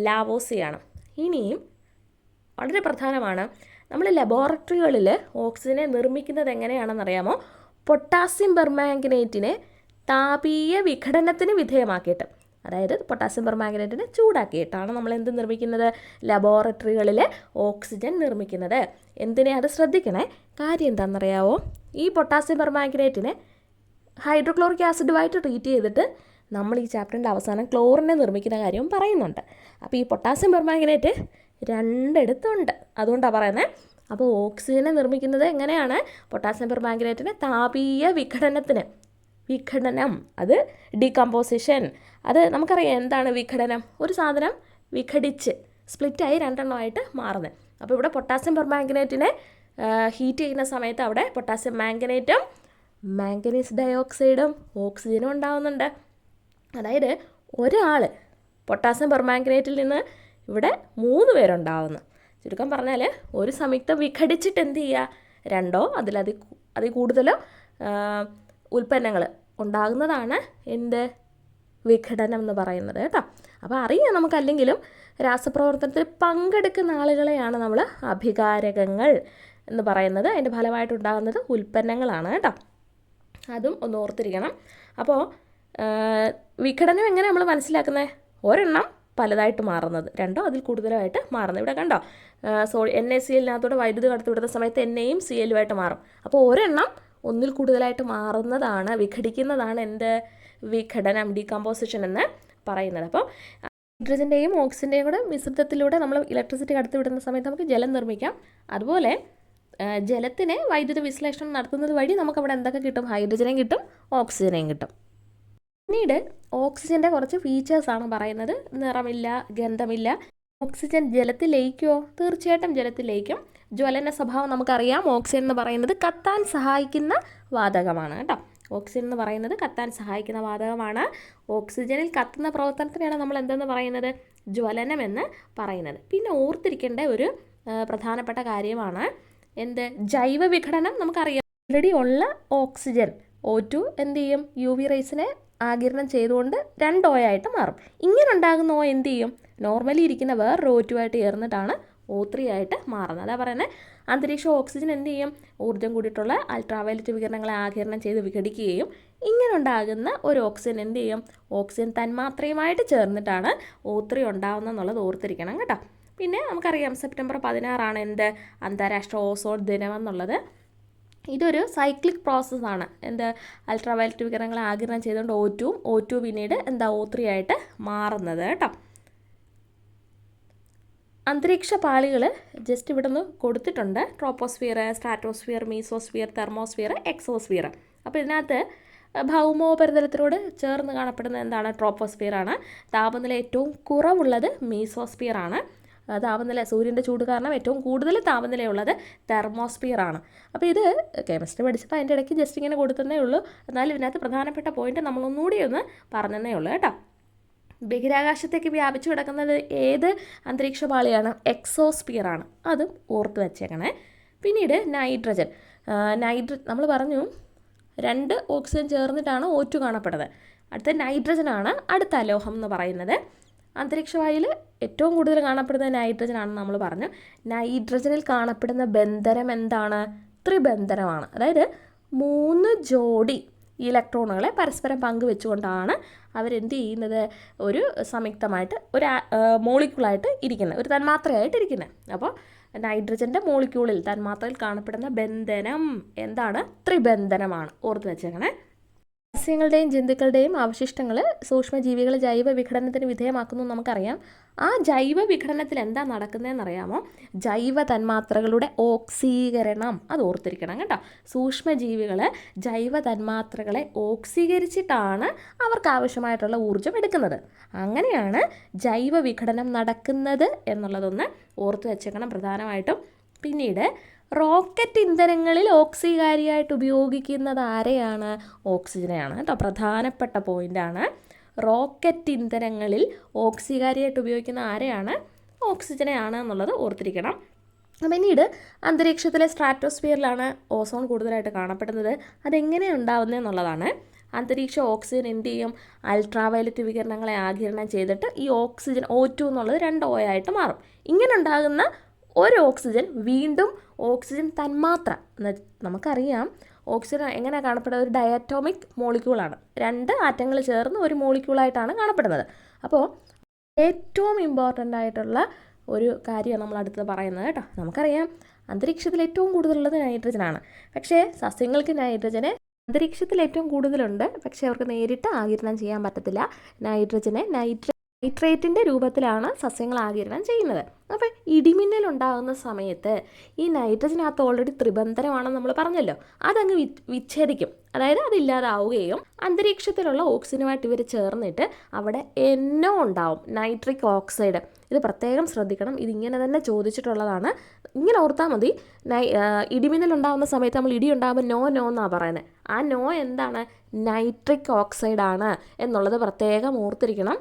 ലാവോസിയാണ്. ഇനിയും വളരെ പ്രധാനമാണ്, നമ്മൾ ലബോറട്ടറികളിൽ ഓക്സിജനെ നിർമ്മിക്കുന്നത് എങ്ങനെയാണെന്നറിയാമോ, പൊട്ടാസ്യം പെർമാംഗനേറ്റിനെ താപീയ വിഘടനത്തിന് വിധേയമാക്കിയിട്ട്, അതായത് പൊട്ടാസ്യം പെർമാംഗനേറ്റിനെ ചൂടാക്കിയിട്ടാണ് നമ്മൾ എന്ത് നിർമ്മിക്കുന്നത്, ലബോറട്ടറികളിൽ ഓക്സിജൻ നിർമ്മിക്കുന്നത്. എന്തിനെ, അത് ശ്രദ്ധിക്കണേ. കാര്യം എന്താണെന്നറിയാവോ, ഈ പൊട്ടാസ്യം പെർമാംഗനേറ്റിനെ ഹൈഡ്രോക്ലോറിക് ആസിഡുമായിട്ട് ട്രീറ്റ് ചെയ്തിട്ട് നമ്മൾ ഈ ചാപ്റ്ററിൻ്റെ അവസാനം ക്ലോറിനെ നിർമ്മിക്കുന്ന കാര്യവും പറയുന്നുണ്ട്. അപ്പോൾ ഈ പൊട്ടാസ്യം പെർമാംഗനേറ്റ് രണ്ടിടത്തുണ്ട്, അതുകൊണ്ടാണ് പറയുന്നത്. അപ്പോൾ ഓക്സിജനെ നിർമ്മിക്കുന്നത് എങ്ങനെയാണ്, പൊട്ടാസ്യം പെർമാംഗനേറ്റിനെ താപീയ വിഘടനം, അത് ഡീകമ്പോസിഷൻ. അത് നമുക്കറിയാം എന്താണ് വിഘടനം, ഒരു സാധനം വിഘടിച്ച് സ്പ്ലിറ്റായി രണ്ടെണ്ണമായിട്ട് മാറുന്നത്. അപ്പോൾ ഇവിടെ പൊട്ടാസ്യം പെർമാംഗനേറ്റിനെ ഹീറ്റ് ചെയ്യുന്ന സമയത്ത് അവിടെ പൊട്ടാസ്യം മാംഗനേറ്റും മാംഗനീസ് ഡയോക്സൈഡും ഓക്സിജനും ഉണ്ടാകുന്നുണ്ട്. അതായത് ഒരാൾ പൊട്ടാസ്യം പെർമാംഗനേറ്റിൽ നിന്ന് ഇവിടെ 3 പേരുണ്ടാകുന്നു. ചുരുക്കം പറഞ്ഞാൽ ഒരു സംയുക്തം വിഘടിച്ചിട്ട് എന്ത് ചെയ്യുക, 2ഓ അതിൽ കൂടുതലോ ഉൽപ്പന്നങ്ങൾ ഉണ്ടാകുന്നതാണ് എന്ത്, വിഘടനം എന്ന് പറയുന്നത് കേട്ടോ. അപ്പോൾ അറിയാം നമുക്കല്ലെങ്കിലും രാസപ്രവർത്തനത്തിൽ പങ്കെടുക്കുന്ന ആളുകളെയാണ് നമ്മൾ അഭികാരകങ്ങൾ എന്ന് പറയുന്നത്. അതിൻ്റെ ഫലമായിട്ടുണ്ടാകുന്നത് ഉൽപ്പന്നങ്ങളാണ് കേട്ടോ. അതും ഒന്ന് ഓർത്തിരിക്കണം. അപ്പോൾ വിഘടനം എങ്ങനെ നമ്മൾ മനസ്സിലാക്കുന്നത്, ഒരെണ്ണം പലതായിട്ട് മാറുന്നത്, 2ഓ അതിൽ കൂടുതലായിട്ട് മാറുന്നത്. ഇവിടെ കണ്ടോ, NaCl-നകത്തോടെ വൈദ്യുതി കടത്തിവിടുന്ന സമയത്ത് Naയും Cl-ഉമായിട്ട് മാറും. അപ്പോൾ ഒരെണ്ണം ഒന്നിൽ കൂടുതലായിട്ട് മാറുന്നതാണ്, വിഘടിക്കുന്നതാണ് എന്ത്, വിഘടനം, ഡീകമ്പോസിഷൻ എന്ന് പറയുന്നത്. അപ്പോൾ ഹൈഡ്രജൻ്റെയും ഓക്സിജൻ്റെയും കൂടെ മിശ്രിതത്തിലൂടെ നമ്മൾ ഇലക്ട്രിസിറ്റി കടത്തിവിടുന്ന സമയത്ത് നമുക്ക് ജലം നിർമ്മിക്കാം. അതുപോലെ ജലത്തിനെ വൈദ്യുത വിശ്ലേഷണം നടത്തുന്നത് വഴി നമുക്കവിടെ എന്തൊക്കെ കിട്ടും, ഹൈഡ്രജനെയും കിട്ടും, ഓക്സിജനെയും കിട്ടും. പിന്നീട് ഓക്സിജൻ്റെ കുറച്ച് ഫീച്ചേഴ്സാണ് പറയുന്നത്. നിറമില്ല, ഗന്ധമില്ല. ഓക്സിജൻ ജലത്തിൽ ലയിക്കുമോ, തീർച്ചയായിട്ടും ജലത്തിൽ ലയിക്കും. ജ്വലന സ്വഭാവം നമുക്കറിയാം. ഓക്സിജൻ എന്ന് പറയുന്നത് കത്താൻ സഹായിക്കുന്ന വാതകമാണ് കേട്ടോ. ഓക്സിജൻ എന്ന് പറയുന്നത് കത്താൻ സഹായിക്കുന്ന വാതകമാണ്. ഓക്സിജനിൽ കത്തുന്ന പ്രവർത്തനത്തിനാണ് നമ്മൾ എന്തെന്ന് പറയുന്നത്, ജ്വലനം എന്ന് പറയുന്നത്. പിന്നെ ഓർത്തിരിക്കേണ്ട ഒരു പ്രധാനപ്പെട്ട കാര്യമാണ് എന്ത്, ജൈവ വിഘടനം. നമുക്കറിയാം ഓൾറെഡി ഉള്ള ഓക്സിജൻ O2 എന്ത് ചെയ്യും, UV റേസിനെ ആഗിരണം ചെയ്തുകൊണ്ട് 2 O ആയിട്ട് മാറും. ഇങ്ങനെ ഉണ്ടാകുന്ന എന്ത് ചെയ്യും, നോർമലി ഇരിക്കുന്ന വേറൊരു O2 ആയിട്ട് ചേർന്നിട്ടാണ് O3 ആയിട്ട് മാറുന്നത്. അതാ പറയുന്നത് അന്തരീക്ഷ ഓക്സിജൻ എന്ത് ചെയ്യും? ഊർജ്ജം കൂടിയിട്ടുള്ള അൾട്രാവയലറ്റ് വികിരണങ്ങളെ ആഗിരണം ചെയ്ത് വിഘടിക്കുകയും ഇങ്ങനെ ഉണ്ടാകുന്ന ഒരു ഓക്സിജൻ എന്ത് ചെയ്യും? ഓക്സിജൻ തന്മാത്രയുമായിട്ട് ചേർന്നിട്ടാണ് O3 ഉണ്ടാകുന്നത് എന്നുള്ളത് ഓർത്തിരിക്കണം കേട്ടോ. പിന്നെ നമുക്കറിയാം സെപ്റ്റംബർ 16 എന്ത് അന്താരാഷ്ട്ര ഓസോൺ ദിനമെന്നുള്ളത്. ഇതൊരു സൈക്ലിക് പ്രോസസ്സാണ്. എന്ത് അൾട്രാവയലറ്റ് വികിരണങ്ങളെ ആഗിരണം ചെയ്തുകൊണ്ട് O2 പിന്നീട് എന്താ O3 ആയിട്ട് മാറുന്നത് കേട്ടോ. അന്തരീക്ഷ പാളികൾ ജസ്റ്റ് ഇവിടെ നിന്ന് കൊടുത്തിട്ടുണ്ട്. Troposphere, stratosphere, mesosphere, thermosphere, exosphere. അപ്പോൾ ഇതിനകത്ത് ഭൗമോപരിതലത്തിനോട് ചേർന്ന് കാണപ്പെടുന്ന എന്താണ്? ട്രോപ്പോസ്ഫിയർ ആണ്. താപനില ഏറ്റവും കുറവുള്ളത് മീസോസ്ഫിയർ ആണ്. താപനില സൂര്യൻ്റെ ചൂട് കാരണം ഏറ്റവും കൂടുതൽ താപനിലയുള്ളത് തെർമോസ്ഫിയർ ആണ്. അപ്പോൾ ഇത് കെമിസ്ട്രി പഠിച്ചപ്പോൾ അതിൻ്റെ ഇടയ്ക്ക് ജസ്റ്റ് ഇങ്ങനെ കൊടുത്തതേ ഉള്ളൂ. എന്നാലും ഇതിനകത്ത് പ്രധാനപ്പെട്ട പോയിന്റ് നമ്മളൊന്നുകൂടി ഒന്ന് പറഞ്ഞതേ ഉള്ളൂ കേട്ടോ. ബഹിരാകാശത്തേക്ക് വ്യാപിച്ചു കിടക്കുന്നത് ഏത് അന്തരീക്ഷ പാളിയാണ്? എക്സോസ്ഫിയർ ആണ്. അതും ഓർത്ത് വെച്ചേക്കണേ. പിന്നീട് നൈട്രജൻ. നമ്മൾ പറഞ്ഞു 2 ഓക്സിജൻ ചേർന്നിട്ടാണ് O2 കാണപ്പെടുന്നത്. അടുത്ത നൈട്രജനാണ് അടുത്ത അലോഹം എന്ന് പറയുന്നത്. അന്തരീക്ഷവായുവിൽ ഏറ്റവും കൂടുതൽ കാണപ്പെടുന്ന നൈട്രജൻ ആണെന്ന് നമ്മൾ പറഞ്ഞു. നൈട്രജനിൽ കാണപ്പെടുന്ന ബന്ധനം എന്താണ്? ത്രിബന്ധനമാണ്. അതായത് 3 ജോഡി ഇലക്ട്രോണുകളെ പരസ്പരം പങ്കുവെച്ചുകൊണ്ടാണ് അവരെന്ത് ചെയ്യുന്നത്? ഒരു സംയുക്തമായിട്ട് ഒരു മോളിക്യൂളായിട്ട് ഇരിക്കുന്നത്, ഒരു തന്മാത്രയായിട്ട് ഇരിക്കുന്നത്. അപ്പോൾ നൈട്രജൻ്റെ മോളിക്യൂളിൽ തന്മാത്രയിൽ കാണപ്പെടുന്ന ബന്ധനം എന്താണ്? ത്രിബന്ധനമാണ്. ഓർത്ത് വെച്ചേക്കണേ. സസ്യങ്ങളുടെയും ജന്തുക്കളുടെയും അവശിഷ്ടങ്ങൾ സൂക്ഷ്മജീവികളെ ജൈവ വിഘടനത്തിന് വിധേയമാക്കുന്നു നമുക്കറിയാം. ആ ജൈവ വിഘടനത്തിൽ എന്താ നടക്കുന്നതെന്നറിയാമോ? ജൈവ തന്മാത്രകളുടെ ഓക്സീകരണം. അത് ഓർത്തിരിക്കണം കേട്ടോ. സൂക്ഷ്മജീവികൾ ജൈവ തന്മാത്രകളെ ഓക്സീകരിച്ചിട്ടാണ് അവർക്ക് ആവശ്യമായിട്ടുള്ള ഊർജ്ജം എടുക്കുന്നത്. അങ്ങനെയാണ് ജൈവ വിഘടനം നടക്കുന്നത് എന്നുള്ളതൊന്ന് ഓർത്ത് വെച്ചേക്കണം പ്രധാനമായിട്ടും. പിന്നീട് റോക്കറ്റ് ഇന്ധനങ്ങളിൽ ഓക്സികാരിയായിട്ട് ഉപയോഗിക്കുന്നത് ആരെയാണ്? ഓക്സിജനെയാണ് കേട്ടോ. പ്രധാനപ്പെട്ട പോയിൻ്റാണ്. റോക്കറ്റ് ഇന്ധനങ്ങളിൽ ഓക്സികാരിയായിട്ട് ഉപയോഗിക്കുന്ന ആരെയാണ്? ഓക്സിജനെയാണ് എന്നുള്ളത് ഓർത്തിരിക്കണം. പിന്നീട് അന്തരീക്ഷത്തിലെ സ്ട്രാറ്റോസ്ഫിയറിലാണ് ഓസോൺ കൂടുതലായിട്ട് കാണപ്പെടുന്നത്. അതെങ്ങനെ ഉണ്ടാവുന്നത്? അന്തരീക്ഷ ഓക്സിജൻ എന്ത് ചെയ്യും? അൾട്രാവയലറ്റ് വികിരണങ്ങളെ ആഗിരണം ചെയ്തിട്ട് ഈ ഓക്സിജൻ O2 എന്നുള്ളത് 2 O ആയിട്ട് മാറും. ഇങ്ങനെ ഉണ്ടാകുന്ന ഒരു ഓക്സിജൻ വീണ്ടും ഓക്സിജൻ തന്മാത്ര. നമുക്കറിയാം ഓക്സിജൻ എങ്ങനെ കാണപ്പെടുന്നത്? ഒരു ഡയറ്റോമിക് മോളിക്യൂളാണ്. 2 ആറ്റങ്ങൾ ചേർന്ന് ഒരു മോളിക്യൂളായിട്ടാണ് കാണപ്പെടുന്നത്. അപ്പോൾ ഏറ്റവും ഇമ്പോർട്ടൻ്റ് ആയിട്ടുള്ള ഒരു കാര്യമാണ് നമ്മൾ അടുത്തത് പറയുന്നത് കേട്ടോ. നമുക്കറിയാം അന്തരീക്ഷത്തിൽ ഏറ്റവും കൂടുതലുള്ളത് നൈട്രജനാണ്. പക്ഷേ സസ്യങ്ങൾക്ക് അന്തരീക്ഷത്തിൽ ഏറ്റവും കൂടുതലുണ്ട്. പക്ഷേ അവർക്ക് നേരിട്ട് ആഗിരണം ചെയ്യാൻ പറ്റത്തില്ല. നൈട്രേറ്റിൻ്റെ രൂപത്തിലാണ് സസ്യങ്ങൾ ആഗിരണം ചെയ്യുന്നത്. അപ്പോൾ ഇടിമിന്നൽ ഉണ്ടാകുന്ന സമയത്ത് ഈ നൈട്രജനകത്ത് ഓൾറെഡി ത്രിബന്ധനമാണെന്ന് നമ്മൾ പറഞ്ഞല്ലോ, അതങ്ങ് വിച്ഛേദിക്കും. അതായത് അതില്ലാതാവുകയും അന്തരീക്ഷത്തിലുള്ള ഓക്സിജനുമായിട്ട് ഇവർ ചേർന്നിട്ട് അവിടെ NO ഉണ്ടാവും, നൈട്രിക് ഓക്സൈഡ്. ഇത് പ്രത്യേകം ശ്രദ്ധിക്കണം. ഇതിങ്ങനെ തന്നെ ചോദിച്ചിട്ടുള്ളതാണ്. ഇങ്ങനെ ഓർത്താൽ മതി. ഇടിമിന്നൽ ഉണ്ടാകുന്ന സമയത്ത് നമ്മൾ ഇടി ഉണ്ടാകുമ്പോൾ നോ എന്നാണ് പറയുന്നത്. ആ നോ എന്താണ്? നൈട്രിക് ഓക്സൈഡാണ് എന്നുള്ളത് പ്രത്യേകം ഓർത്തിരിക്കണം.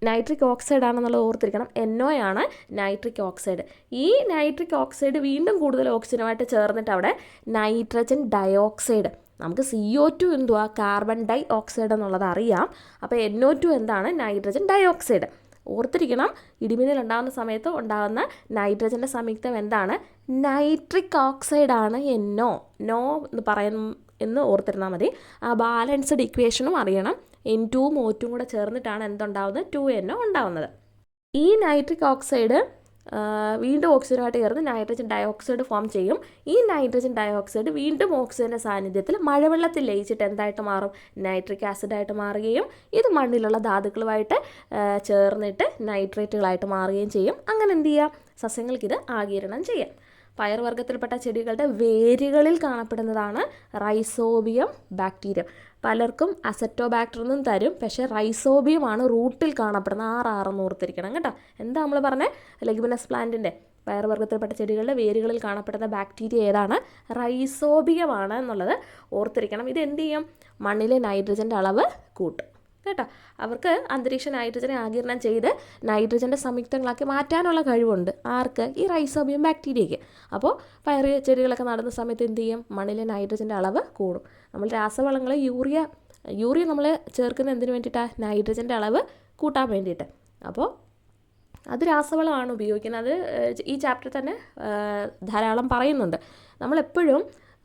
നൈട്രിക് ഓക്സൈഡ് ആണെന്നുള്ളത് ഓർത്തിരിക്കണം. NO ആണ് നൈട്രിക് ഓക്സൈഡ്. ഈ നൈട്രിക് ഓക്സൈഡ് വീണ്ടും കൂടുതൽ ഓക്സിജനുമായിട്ട് ചേർന്നിട്ട് അവിടെ നൈട്രജൻ ഡയോക്സൈഡ്. നമുക്ക് CO2 എന്തുവാ? കാർബൺ ഡൈ ഓക്സൈഡ് എന്നുള്ളത് അറിയാം. അപ്പോൾ NO2 എന്താണ്? Nitrogen dioxide. ഓർത്തിരിക്കണം. ഇടിമിന്നൽ ഉണ്ടാകുന്ന സമയത്ത് ഉണ്ടാകുന്ന നൈട്രജൻ്റെ സംയുക്തം എന്താണ്? നൈട്രിക് ഓക്സൈഡാണ് NO എന്ന് ഓർത്തിരുന്നാൽ മതി. ആ ബാലൻസ്ഡ് ഇക്വേഷനും അറിയണം. N2ഉം O2ഉം കൂടെ ചേർന്നിട്ടാണ് എന്തുണ്ടാവുന്നത്? 2NO ഉണ്ടാവുന്നത്. ഈ നൈട്രിക് ഓക്സൈഡ് വീണ്ടും ഓക്സിജനുമായിട്ട് ചേർന്ന് നൈട്രജൻ ഡയോക്സൈഡ് ഫോം ചെയ്യും. ഈ നൈട്രജൻ ഡയോക്സൈഡ് വീണ്ടും ഓക്സിജൻ്റെ സാന്നിധ്യത്തിൽ മഴവെള്ളത്തിൽ ലയിച്ചിട്ട് എന്തായിട്ട് മാറും? നൈട്രിക് ആസിഡായിട്ട് മാറുകയും ഇത് മണ്ണിലുള്ള ധാതുക്കളുമായിട്ട് ചേർന്നിട്ട് നൈട്രേറ്റുകളായിട്ട് മാറുകയും ചെയ്യും. അങ്ങനെ എന്ത് ചെയ്യാം? സസ്യങ്ങൾക്കിത് ആഗിരണം ചെയ്യാം. പയർവർഗ്ഗത്തിൽപ്പെട്ട ചെടികളുടെ വേരുകളിൽ കാണപ്പെടുന്നതാണ് റൈസോബിയം ബാക്ടീരിയം. പലർക്കും അസറ്റോബാക്ടർ എന്നും തരും. പക്ഷേ റൈസോബിയമാണ് റൂട്ടിൽ കാണപ്പെടുന്നത്. 6 ഓർത്തിരിക്കണം കേട്ടോ. എന്താ നമ്മൾ പറഞ്ഞത്? ലെഗ്യുമിനസ് പ്ലാന്റിൻ്റെ പയർവർഗ്ഗത്തിൽപ്പെട്ട ചെടികളുടെ വേരുകളിൽ കാണപ്പെടുന്ന ബാക്ടീരിയ ഏതാണ്? റൈസോബിയമാണ് എന്നുള്ളത് ഓർത്തിരിക്കണം. ഇത് എന്ത് ചെയ്യും? മണ്ണിലെ നൈട്രജൻ്റെ അളവ് കൂട്ടും കേട്ടോ. അവർക്ക് അന്തരീക്ഷ നൈട്രജനെ ആഗിരണം ചെയ്ത് നൈട്രജൻ്റെ സംയുക്തങ്ങളാക്കി മാറ്റാനുള്ള കഴിവുണ്ട്. ആർക്ക്? ഈ റൈസോബിയം ബാക്ടീരിയയ്ക്ക്. അപ്പോൾ പയർ ചെടികളൊക്കെ നടുന്ന സമയത്ത് എന്ത് ചെയ്യും? മണ്ണിലെ നൈട്രജൻ്റെ അളവ് കൂടും. നമ്മൾ രാസവളങ്ങൾ യൂറിയ നമ്മൾ ചേർക്കുന്ന എന്തിനു വേണ്ടിയിട്ടാണ്? നൈട്രജൻ്റെ അളവ് കൂട്ടാൻ വേണ്ടിയിട്ട്. അപ്പോൾ അത് രാസവളമാണ് ഉപയോഗിക്കുന്നത്. അത് ഈ ചാപ്റ്ററിൽ തന്നെ ധാരാളം പറയുന്നുണ്ട്. നമ്മളെപ്പോഴും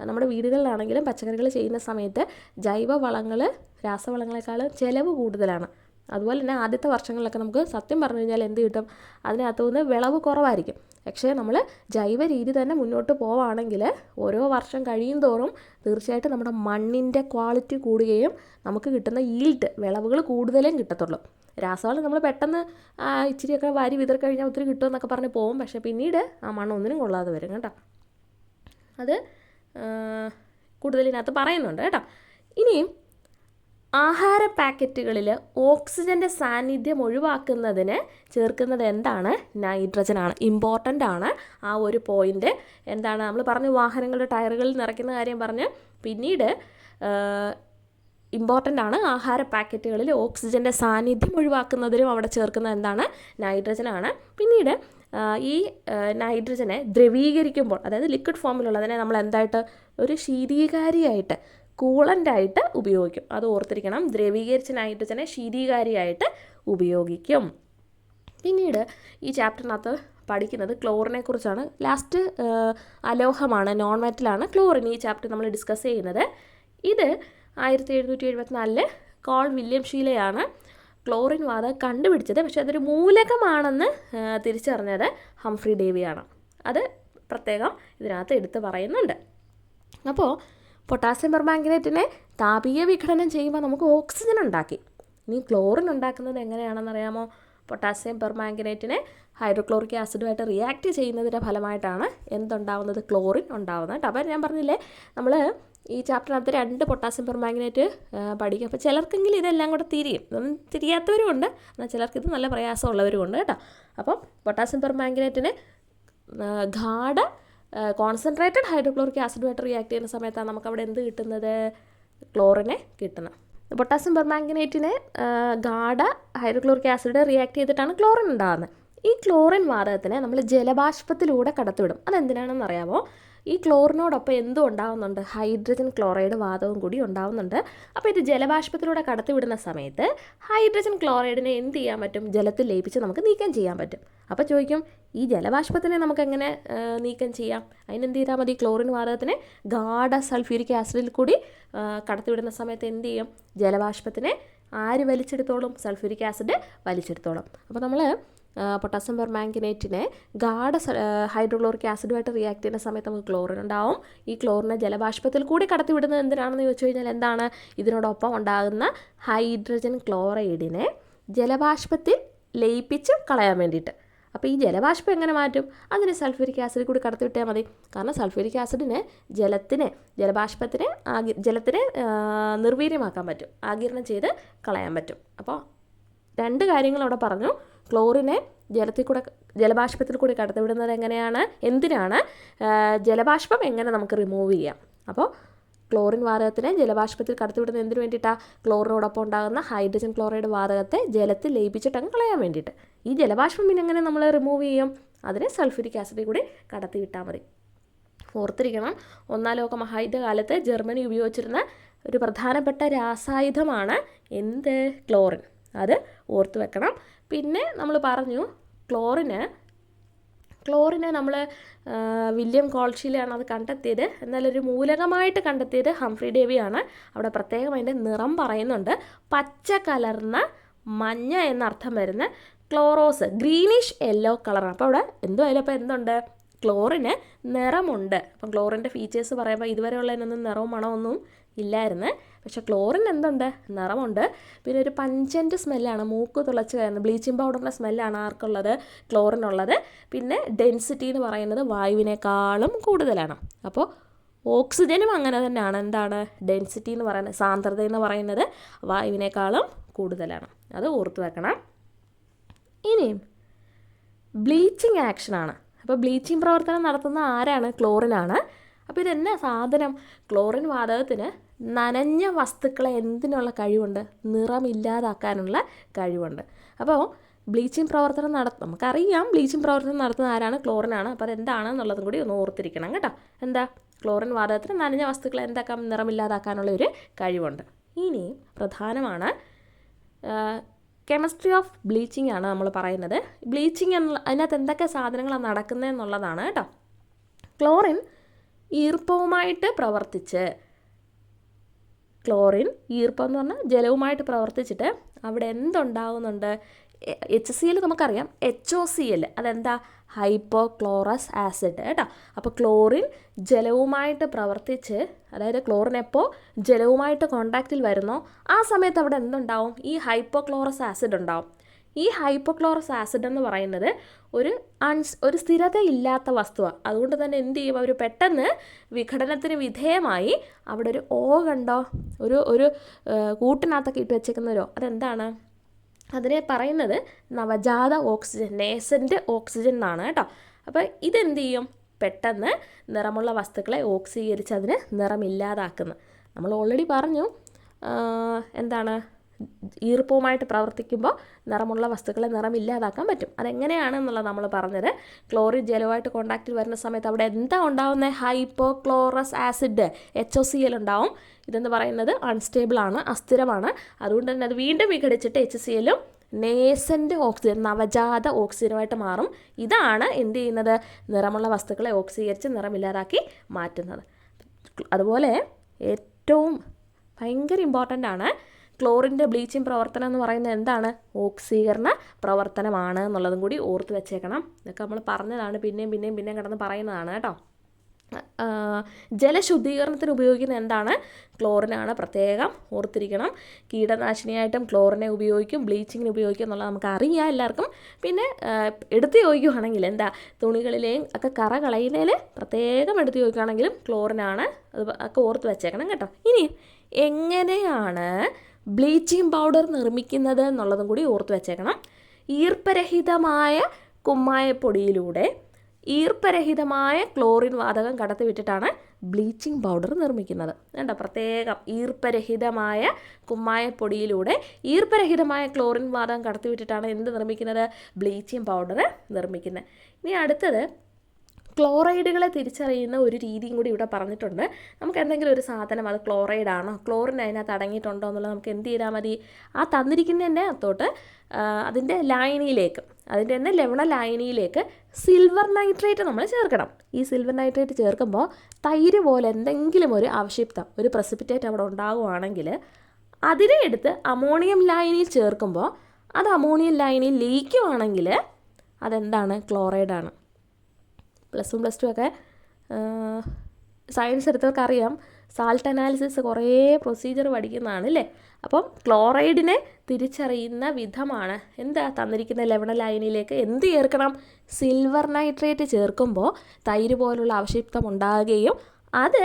നമ്മുടെ വീടുകളിലാണെങ്കിലും പച്ചക്കറികൾ ചെയ്യുന്ന സമയത്ത് ജൈവവളങ്ങൾ രാസവളങ്ങളെക്കാൾ ചിലവ് കൂടുതലാണ്. അതുപോലെ തന്നെ ആദ്യത്തെ വർഷങ്ങളിലൊക്കെ നമുക്ക് സത്യം പറഞ്ഞു കഴിഞ്ഞാൽ എന്ത് കിട്ടും, അതിനകത്തുനിന്ന് വിളവ് കുറവായിരിക്കും. പക്ഷേ നമ്മൾ ജൈവ രീതി തന്നെ മുന്നോട്ട് പോവുകയാണെങ്കിൽ ഓരോ വർഷം കഴിയും തോറും തീർച്ചയായിട്ടും നമ്മുടെ മണ്ണിൻ്റെ ക്വാളിറ്റി കൂടുകയും നമുക്ക് കിട്ടുന്ന ഈൽഡ് വിളവുകൾ കൂടുതലും കിട്ടത്തുള്ളൂ. രാസവളം നമ്മൾ പെട്ടെന്ന് ഇച്ചിരിയൊക്കെ വാരി വിതറി കഴിഞ്ഞാൽ ഒത്തിരി കിട്ടുമെന്നൊക്കെ പറഞ്ഞ് പോകും. പക്ഷേ പിന്നീട് ആ മണ്ണ് ഒന്നിനും കൊള്ളാതെ വരും കേട്ടോ. അത് കൂടുതലിനകത്ത് പറയുന്നുണ്ട് കേട്ടോ. ഇനിയും ആഹാര പാക്കറ്റുകളിൽ ഓക്സിജൻ്റെ സാന്നിധ്യം ഒഴിവാക്കുന്നതിന് ചേർക്കുന്നത് എന്താണ്? നൈട്രജനാണ്. ഇമ്പോർട്ടൻ്റ് ആണ് ആ ഒരു പോയിൻ്റ്. എന്താണ് നമ്മൾ പറഞ്ഞു, വാഹനങ്ങളുടെ ടയറുകളിൽ നിറയ്ക്കുന്ന കാര്യം പറഞ്ഞ്, പിന്നീട് ഇമ്പോർട്ടൻ്റ് ആണ് ആഹാര പാക്കറ്റുകളിൽ ഓക്സിജൻ്റെ സാന്നിധ്യം ഒഴിവാക്കുന്നതിനും അവിടെ ചേർക്കുന്നത് എന്താണ്? നൈട്രജനാണ്. പിന്നീട് ഈ നൈട്രജനെ ദ്രവീകരിക്കുമ്പോൾ, അതായത് ലിക്വിഡ് ഫോമിലുള്ളതിനെ നമ്മൾ എന്തായിട്ട് ഒരു ശീതീകാരിയായിട്ട് കൂളൻ്റായിട്ട് ഉപയോഗിക്കും. അത് ഓർത്തിരിക്കണം. ദ്രവീകരിച്ച നൈട്രജനെ ശീതീകാരിയായിട്ട് ഉപയോഗിക്കും. പിന്നീട് ഈ ചാപ്റ്ററിനകത്ത് പഠിക്കുന്നത് ക്ലോറിനെ കുറിച്ചാണ്. ലാസ്റ്റ് അലോഹമാണ്, നോൺ മെറ്റലാണ് ക്ലോറിൻ. ഈ ചാപ്റ്റർ നമ്മൾ ഡിസ്കസ് ചെയ്യുന്നത്. ഇത് 1774 കോൾ വില്യം ഷീലയാണ് ക്ലോറിൻ വാതകം കണ്ടുപിടിച്ചത്. പക്ഷേ അതൊരു മൂലകമാണെന്ന് തിരിച്ചറിഞ്ഞത് ഹംഫ്രി ഡേവിയാണ്. അത് പ്രത്യേകം ഇതിനകത്ത് എടുത്ത് പറയുന്നുണ്ട്. അപ്പോൾ പൊട്ടാസ്യം പെർമാംഗനേറ്റിനെ താപീയ വിഘടനം ചെയ്യുമ്പോൾ നമുക്ക് ഓക്സിജൻ ഉണ്ടാക്കി. ഇനി ക്ലോറിൻ ഉണ്ടാക്കുന്നത് എങ്ങനെയാണെന്നറിയാമോ? പൊട്ടാസ്യം പെർമാംഗനേറ്റിനെ ഹൈഡ്രോക്ലോറിക് ആസിഡുമായിട്ട് റിയാക്ട് ചെയ്യുന്നതിൻ്റെ ഫലമായിട്ടാണ് എന്തുണ്ടാവുന്നത്? ക്ലോറിൻ ഉണ്ടാവുന്നത്. അപ്പോൾ ഞാൻ പറഞ്ഞില്ലേ, നമ്മൾ ഈ ചാപ്റ്ററിനകത്ത് 2 പൊട്ടാസ്യം പെർമാംഗനേറ്റ് പഠിക്കും. അപ്പോൾ ചിലർക്കെങ്കിലും ഇതെല്ലാം കൂടെ തിരിയും, തിരിയാത്തവരും ഉണ്ട്, എന്നാൽ ചിലർക്ക് ഇത് നല്ല പ്രയാസമുള്ളവരും ഉണ്ട് കേട്ടോ. അപ്പം പൊട്ടാസ്യം പെർമാംഗനേറ്റിനെ ഗാഢ കോൺസെൻട്രേറ്റഡ് ഹൈഡ്രോക്ലോറിക് ആസിഡുമായിട്ട് റിയാക്ട് ചെയ്യുന്ന സമയത്താണ് നമുക്കവിടെ എന്ത് കിട്ടുന്നത്? ക്ലോറിനെ കിട്ടുന്നത്. പൊട്ടാസ്യം പെർമാംഗനേറ്റിനെ ഗാഢ ഹൈഡ്രോക്ലോറിക് ആസിഡ് റിയാക്ട് ചെയ്തിട്ടാണ് ക്ലോറിൻ ഉണ്ടാകുന്നത്. ഈ ക്ലോറിൻ വാതകത്തിനെ നമ്മൾ ജലബാഷ്പത്തിലൂടെ കടത്തിവിടും. അതെന്തിനാണെന്ന് അറിയാമോ? ഈ ക്ലോറിനോടൊപ്പം എന്തും ഉണ്ടാവുന്നുണ്ട്? ഹൈഡ്രജൻ ക്ലോറൈഡ് വാതകവും കൂടി ഉണ്ടാവുന്നുണ്ട്. അപ്പോൾ ഇത് ജലബാഷ്പത്തിലൂടെ കടത്തിവിടുന്ന സമയത്ത് ഹൈഡ്രജൻ ക്ലോറൈഡിനെ എന്ത് ചെയ്യാൻ പറ്റും? ജലത്തിൽ ലയിപ്പിച്ച് നമുക്ക് നീക്കം ചെയ്യാൻ പറ്റും. അപ്പോൾ ചോദിക്കും, ഈ ജലബാഷ്പത്തിനെ നമുക്ക് എങ്ങനെ നീക്കം ചെയ്യാം? അതിനെന്ത് ചെയ്താൽ മതി? ക്ലോറിൻ വാതകത്തിനെ ഗാഢ സൾഫ്യൂരിക് ആസിഡിൽ കൂടി കടത്തിവിടുന്ന സമയത്ത് എന്ത് ചെയ്യും? ജലബാഷ്പത്തിനെ ആര് വലിച്ചെടുത്തോളും? Sulphuric acid വലിച്ചെടുത്തോളും. അപ്പോൾ നമ്മൾ പൊട്ടാസ്യം പെർമാംഗനേറ്റിനെ ഗാഢ ഹൈഡ്രോക്ലോറിക് ആസിഡുമായിട്ട് റിയാക്ട് ചെയ്യുന്ന സമയത്ത് നമുക്ക് ക്ലോറിൻ ഉണ്ടാവും. ഈ ക്ലോറിനെ ജലബാഷ്പത്തിൽ കൂടി കടത്തിവിടുന്നത് എന്തിനാണെന്ന് ചോദിച്ചു കഴിഞ്ഞാൽ എന്താണ്? ഇതിനോടൊപ്പം ഉണ്ടാകുന്ന ഹൈഡ്രജൻ ക്ലോറൈഡിനെ ജലബാഷ്പത്തിൽ ലയിപ്പിച്ച് കളയാൻ വേണ്ടിയിട്ട്. അപ്പോൾ ഈ ജലബാഷ്പം എങ്ങനെ മാറ്റും? അതിന് സൾഫ്യൂരിക് ആസിഡ് കൂടി കടത്തിവിട്ടാൽ മതി. കാരണം സൾഫ്യൂരിക് ആസിഡിന് ജലബാഷ്പത്തിനെ ജലത്തിനെ നിർവീര്യമാക്കാൻ പറ്റും, ആഗിരണം ചെയ്ത് കളയാൻ പറ്റും. അപ്പോൾ 2 കാര്യങ്ങൾ അവിടെ പറഞ്ഞു. ക്ലോറിനെ ജലബാഷ്പത്തിൽ കൂടി കടത്തിവിടുന്നത് എങ്ങനെയാണ്? എന്തിനാണ്? ജലബാഷ്പം എങ്ങനെ നമുക്ക് റിമൂവ് ചെയ്യാം? അപ്പോൾ ക്ലോറിൻ വാതകത്തിനെ ജലബാഷ്പത്തിൽ കടത്തിവിടുന്നത് എന്തിനു വേണ്ടിയിട്ടാണ്? ക്ലോറിനോടൊപ്പം ഉണ്ടാകുന്ന ഹൈഡ്രജൻ ക്ലോറൈഡ് വാതകത്തെ ജലത്തിൽ ലയിപ്പിച്ചിട്ടങ്ങ് കളയാൻ വേണ്ടിയിട്ട്. ഈ ജലബാഷ്പം പിന്നെ എങ്ങനെ നമ്മൾ റിമൂവ് ചെയ്യും? അതിനെ സൾഫ്യൂരിക് ആസിഡ് കൂടി കടത്തിവിട്ടാൽ മതി. ഓർത്തിരിക്കണം, 1-ാം ലോക മഹായുദ്ധകാലത്ത് ജർമ്മനി ഉപയോഗിച്ചിരുന്ന ഒരു പ്രധാനപ്പെട്ട രാസായുധമാണ് എന്ത്? ക്ലോറിൻ. അത് ഓർത്ത് വെക്കണം. പിന്നെ നമ്മൾ പറഞ്ഞു ക്ലോറിനെ നമ്മൾ വില്യം കോൾഷിയിലാണ് അത് കണ്ടെത്തിയത്. എന്നാൽ ഒരു മൂലകമായിട്ട് കണ്ടെത്തിയത് ഹംഫ്രി ഡേവിയാണ്. അവിടെ പ്രത്യേകം അതിൻ്റെ നിറം പറയുന്നുണ്ട്. പച്ച കലർന്ന മഞ്ഞ എന്നർത്ഥം വരുന്ന ക്ലോറോസ്, ഗ്രീനിഷ് യെല്ലോ കളറാണ്. അപ്പോൾ അവിടെ എന്തുമായാലും അപ്പോൾ എന്തുണ്ട്? ക്ലോറിന് നിറമുണ്ട്. അപ്പം ക്ലോറിൻ്റെ ഫീച്ചേഴ്സ് പറയുമ്പോൾ ഇതുവരെയുള്ളതിനൊന്നും നിറവും മണമൊന്നും ഇല്ലായിരുന്നു. പക്ഷേ ക്ലോറിൻ എന്തുണ്ട്? നിറമുണ്ട്. പിന്നെ ഒരു പഞ്ചൻ്റ് സ്മെല്ലാണ്, മൂക്ക് തുളച്ച് കയറുന്നത്. ബ്ലീച്ചിങ് പൗഡറിൻ്റെ സ്മെല്ലാണ് ആർക്കുള്ളത്? ക്ലോറിനുള്ളത്. പിന്നെ ഡെൻസിറ്റി എന്ന് പറയുന്നത് വായുവിനേക്കാളും കൂടുതലാണ്. അപ്പോൾ ഓക്സിജനും അങ്ങനെ തന്നെയാണ്. എന്താണ് ഡെൻസിറ്റി എന്ന് പറയുന്നത്? സാന്ദ്രത എന്ന് പറയുന്നത് വായുവിനേക്കാളും കൂടുതലാണ്. അത് ഓർത്ത് വെക്കണം. ഇനിയും ബ്ലീച്ചിങ് ആക്ഷനാണ്. അപ്പോൾ ബ്ലീച്ചിങ് പ്രവർത്തനം നടത്തുന്ന ആരാണ്? ക്ലോറിനാണ്. അപ്പോൾ ഇതെന്നാ സാധനം? ക്ലോറിൻ വാതകത്തിന് നനഞ്ഞ വസ്തുക്കളെ എന്തിനുള്ള കഴിവുണ്ട്? നിറമില്ലാതാക്കാനുള്ള കഴിവുണ്ട്. അപ്പോൾ ബ്ലീച്ചിങ് പ്രവർത്തനം നമുക്കറിയാം ബ്ലീച്ചിങ് പ്രവർത്തനം നടത്തുന്ന ആരാണ്? ക്ലോറിനാണ്. അപ്പോൾ അതെന്താണെന്നുള്ളതും കൂടി ഒന്ന് ഓർത്തിരിക്കണം കേട്ടോ. എന്താ? ക്ലോറിൻ വാതകത്തിന് നനഞ്ഞ വസ്തുക്കളെ എന്താക്കാം? നിറമില്ലാതാക്കാനുള്ള ഒരു കഴിവുണ്ട്. ഇനി പ്രധാനമാണ് കെമിസ്ട്രി ഓഫ് ബ്ലീച്ചിങ് ആണ് നമ്മൾ പറയുന്നത്. ബ്ലീച്ചിങ് എന്നുള്ള അതിനകത്ത് എന്തൊക്കെ സാധനങ്ങളാണ് നടക്കുന്നത് എന്നുള്ളതാണ് കേട്ടോ. ക്ലോറിൻ ഈർപ്പവുമായിട്ട് പ്രവർത്തിച്ച്, ക്ലോറിൻ ഈർപ്പം എന്ന് പറഞ്ഞാൽ ജലവുമായിട്ട് പ്രവർത്തിച്ചിട്ട് അവിടെ എന്തുണ്ടാകുന്നുണ്ട്? HCl നമുക്കറിയാം, HOCl അതെന്താ? ഹൈപ്പോക്ലോറസ് ആസിഡ് കേട്ടോ. അപ്പോൾ ക്ലോറിൻ ജലവുമായിട്ട് പ്രവർത്തിച്ച്, അതായത് ക്ലോറിൻ എപ്പോൾ ജലവുമായിട്ട് കോണ്ടാക്റ്റിൽ വരുന്നോ ആ സമയത്ത് അവിടെ എന്തുണ്ടാവും? ഈ ഹൈപ്പോക്ലോറസ് ആസിഡ് ഉണ്ടാവും. ഈ ഹൈപ്പോക്ലോറസ് ആസിഡ് എന്ന് പറയുന്നത് ഒരു സ്ഥിരതയില്ലാത്ത വസ്തുവാണ്. അതുകൊണ്ട് തന്നെ എന്ത് ചെയ്യും? അവർ പെട്ടെന്ന് വിഘടനത്തിന് വിധേയമായി അവിടെ ഒരു കണ്ടോ, ഒരു കൂട്ടിനകത്തൊക്കെ ഇട്ട് വെച്ചേക്കുന്നവരോ, അതെന്താണ്? അതിനെ പറയുന്നത് നവജാത ഓക്സിജൻ, നേസൻ്റ് ഓക്സിജൻ എന്നാണ് കേട്ടോ. അപ്പോൾ ഇതെന്ത് ചെയ്യും? പെട്ടെന്ന് നിറമുള്ള വസ്തുക്കളെ ഓക്സീകരിച്ച് അതിന് നിറമില്ലാതാക്കുന്നു. നമ്മൾ ഓൾറെഡി പറഞ്ഞു എന്താണ്, ഈർപ്പവുമായിട്ട് പ്രവർത്തിക്കുമ്പോൾ നിറമുള്ള വസ്തുക്കളെ നിറമില്ലാതാക്കാൻ പറ്റും. അതെങ്ങനെയാണെന്നുള്ളത് നമ്മൾ പറഞ്ഞത്. ക്ലോറിൻ ജലവുമായിട്ട് കോണ്ടാക്റ്റിൽ വരുന്ന സമയത്ത് അവിടെ എന്താ ഉണ്ടാവുന്നത്? ഹൈപ്പോക്ലോറസ് ആസിഡ്, HOCl ഉണ്ടാവും. ഇതെന്ന് പറയുന്നത് അൺസ്റ്റേബിൾ ആണ്, അസ്ഥിരമാണ്. അതുകൊണ്ട് തന്നെ അത് വീണ്ടും വിഘടിച്ചിട്ട് HClഉം നേസൻ്റ് ഓക്സിജൻ, നവജാത ഓക്സിജനുമായിട്ട് മാറും. ഇതാണ് എന്ത് ചെയ്യുന്നത്? നിറമുള്ള വസ്തുക്കളെ ഓക്സീകരിച്ച് നിറമില്ലാതാക്കി മാറ്റുന്നത്. അതുപോലെ ഏറ്റവും ഭയങ്കര ഇമ്പോർട്ടൻ്റ് ആണ് ക്ലോറിൻ്റെ ബ്ലീച്ചിങ് പ്രവർത്തനം എന്ന് പറയുന്നത് എന്താണ്? ഓക്സീകരണ പ്രവർത്തനമാണ് എന്നുള്ളതും കൂടി ഓർത്ത് വെച്ചേക്കണം. ഇതൊക്കെ നമ്മൾ പറഞ്ഞതാണ്, പിന്നെയും കിടന്ന് പറയുന്നതാണ് കേട്ടോ. ജലശുദ്ധീകരണത്തിന് ഉപയോഗിക്കുന്ന എന്താണ്? ക്ലോറിനാണ്, പ്രത്യേകം ഓർത്തിരിക്കണം. കീടനാശിനിയായിട്ടും ക്ലോറിനെ ഉപയോഗിക്കും, ബ്ലീച്ചിങ്ങിന് ഉപയോഗിക്കും എന്നുള്ളത് നമുക്ക് അറിയാം എല്ലാവർക്കും. പിന്നെ എടുത്ത് ചോദിക്കുകയാണെങ്കിൽ എന്താ, തുണികളിലെയും ഒക്കെ കറ കളയുന്നതിൽ പ്രത്യേകം എടുത്ത് ചോദിക്കുകയാണെങ്കിലും ക്ലോറിനാണ്, അത് ഒക്കെ ഓർത്ത് വെച്ചേക്കണം കേട്ടോ. ഇനി എങ്ങനെയാണ് ബ്ലീച്ചിങ് പൗഡർ നിർമ്മിക്കുന്നത് എന്നുള്ളതും കൂടി ഓർത്ത് വെച്ചേക്കണം. ഈർപ്പരഹിതമായ കുമ്മായപ്പൊടിയിലൂടെ ഈർപ്പരഹിതമായ ക്ലോറിൻ വാതകം കടത്തിവിട്ടിട്ടാണ് ബ്ലീച്ചിങ് പൗഡർ നിർമ്മിക്കുന്നത്. വേണ്ട, പ്രത്യേകം ഈർപ്പരഹിതമായ കുമ്മായപ്പൊടിയിലൂടെ ഈർപ്പരഹിതമായ ക്ലോറിൻ വാതകം കടത്തിവിട്ടിട്ടാണ് എന്ത് നിർമ്മിക്കുന്നത്? ബ്ലീച്ചിങ് പൗഡർ നിർമ്മിക്കുന്നത്. ഇനി അടുത്തത് ക്ലോറൈഡുകളെ തിരിച്ചറിയുന്ന ഒരു രീതിയും കൂടി ഇവിടെ പറഞ്ഞിട്ടുണ്ട്. നമുക്ക് എന്തെങ്കിലും ഒരു സാധനം അത് ക്ലോറൈഡാണോ, ക്ലോറിൻ അതിനകത്ത് അടങ്ങിയിട്ടുണ്ടോ എന്നുള്ളത് നമുക്ക് എന്ത് ചെയ്താൽ മതി? ആ തന്നിരിക്കുന്നതിൻ്റെ അകത്തോട്ട് അതിൻ്റെ ലായനിയിലേക്ക്, അതിൻ്റെ തന്നെ ലവണ ലായനിയിലേക്ക് സിൽവർ നൈട്രേറ്റ് നമ്മൾ ചേർക്കണം. ഈ സിൽവർ നൈട്രേറ്റ് ചേർക്കുമ്പോൾ തൈര് പോലെ എന്തെങ്കിലും ഒരു അവശിപ്തം, ഒരു പ്രസിപ്പിറ്റേറ്റ് അവിടെ ഉണ്ടാകുവാണെങ്കിൽ അതിനെ എടുത്ത് അമോണിയം ലായനിയിൽ ചേർക്കുമ്പോൾ അത് അമോണിയം ലായനിയിൽ ലയിക്കുവാണെങ്കിൽ അതെന്താണ്? ക്ലോറൈഡാണ്. +1 +2 ഒക്കെ സയൻസ് എടുത്തവർക്ക് അറിയാം, സാൾട്ട് അനാലിസിസ് കുറേ പ്രൊസീജിയർ പഠിക്കുന്നതാണ് അല്ലേ. അപ്പം ക്ലോറൈഡിനെ തിരിച്ചറിയുന്ന വിധമാണ് എന്താ തന്നിരിക്കുന്ന ലവണ ലായനിയിലേക്ക് എന്ത് ചേർക്കണം? സിൽവർ നൈട്രേറ്റ് ചേർക്കുമ്പോൾ തൈര് പോലുള്ള അവശിപ്തം ഉണ്ടാകുകയും അത്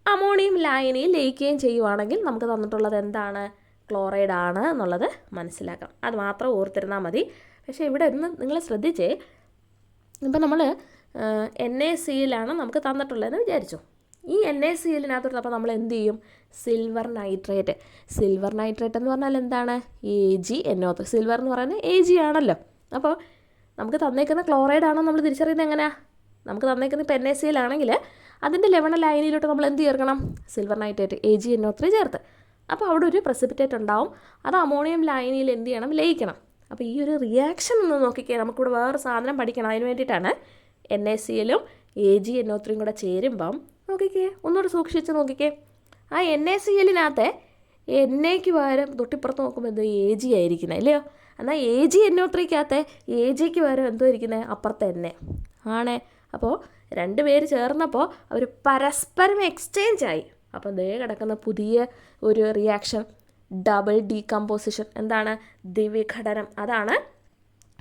അമോണിയം ലായനിയിൽ ലയിക്കുകയും ചെയ്യുവാണെങ്കിൽ നമുക്ക് തന്നിട്ടുള്ളത് എന്താണ്? ക്ലോറൈഡാണ് എന്നുള്ളത് മനസ്സിലാക്കാം. അത് മാത്രം ഓർത്തിരുന്നാൽ മതി. പക്ഷേ ഇവിടെ ഒന്ന് നിങ്ങൾ ശ്രദ്ധിച്ചേ, ഇപ്പം നമ്മൾ NaCl നമുക്ക് തന്നിട്ടുള്ളതെന്ന് വിചാരിച്ചു. ഈ NaClനകത്തോട്ട് അപ്പോൾ നമ്മൾ എന്ത് ചെയ്യും? സിൽവർ നൈട്രേറ്റ് എന്ന് പറഞ്ഞാൽ എന്താണ്? AgNO3. സിൽവർ എന്ന് പറയുന്നത് Ag ആണല്ലോ. അപ്പോൾ നമുക്ക് തന്നേക്കുന്ന ക്ലോറൈഡാണോ നമ്മൾ തിരിച്ചറിയുന്നത് എങ്ങനെയാണ്? നമുക്ക് തന്നേക്കുന്ന ഇപ്പോൾ NaCl ആണെങ്കിൽ അതിൻ്റെ ലവണ ലായനിയിലോട്ട് നമ്മൾ എന്ത് ചേർക്കണം? സിൽവർ നൈട്രേറ്റ് AgNO3 ചേർത്ത്. അപ്പോൾ അവിടെ ഒരു പ്രസിപ്പിറ്റേറ്റ് ഉണ്ടാവും, അത് അമോണിയം ലായനിയിൽ എന്ത് ചെയ്യണം? ലയിക്കണം. അപ്പോൾ ഈ ഒരു റിയാക്ഷൻ ഒന്ന് നോക്കിക്കേ, നമുക്കിവിടെ വേറെ സാധനം പഠിക്കണം. അതിന് വേണ്ടിയിട്ടാണ് NaClഉം AgNO3 കൂടെ ചേരുമ്പം നോക്കിക്കേ, ഒന്നുകൂടെ സൂക്ഷിച്ച് നോക്കിക്കേ. ആ NaClനകത്തെ NAക്ക് പകരം തൊട്ടിപ്പുറത്ത് നോക്കുമ്പോൾ എന്തോ Ag ആയിരിക്കുന്നത് അല്ലയോ? എന്നാൽ AgNO3കകത്തെ Agക്ക് പകരം എന്തോ ഇരിക്കുന്നത്? അപ്പുറത്തെ NA ആണേ. അപ്പോൾ രണ്ട് പേര് ചേർന്നപ്പോൾ അവർ പരസ്പരം എക്സ്ചേഞ്ച് ആയി. അപ്പോൾ ദേ കിടക്കുന്ന പുതിയ ഒരു റിയാക്ഷൻ, ഡബിൾ ഡീകമ്പോസിഷൻ, എന്താണ്? ദ്വിവിഘടനം. അതാണ്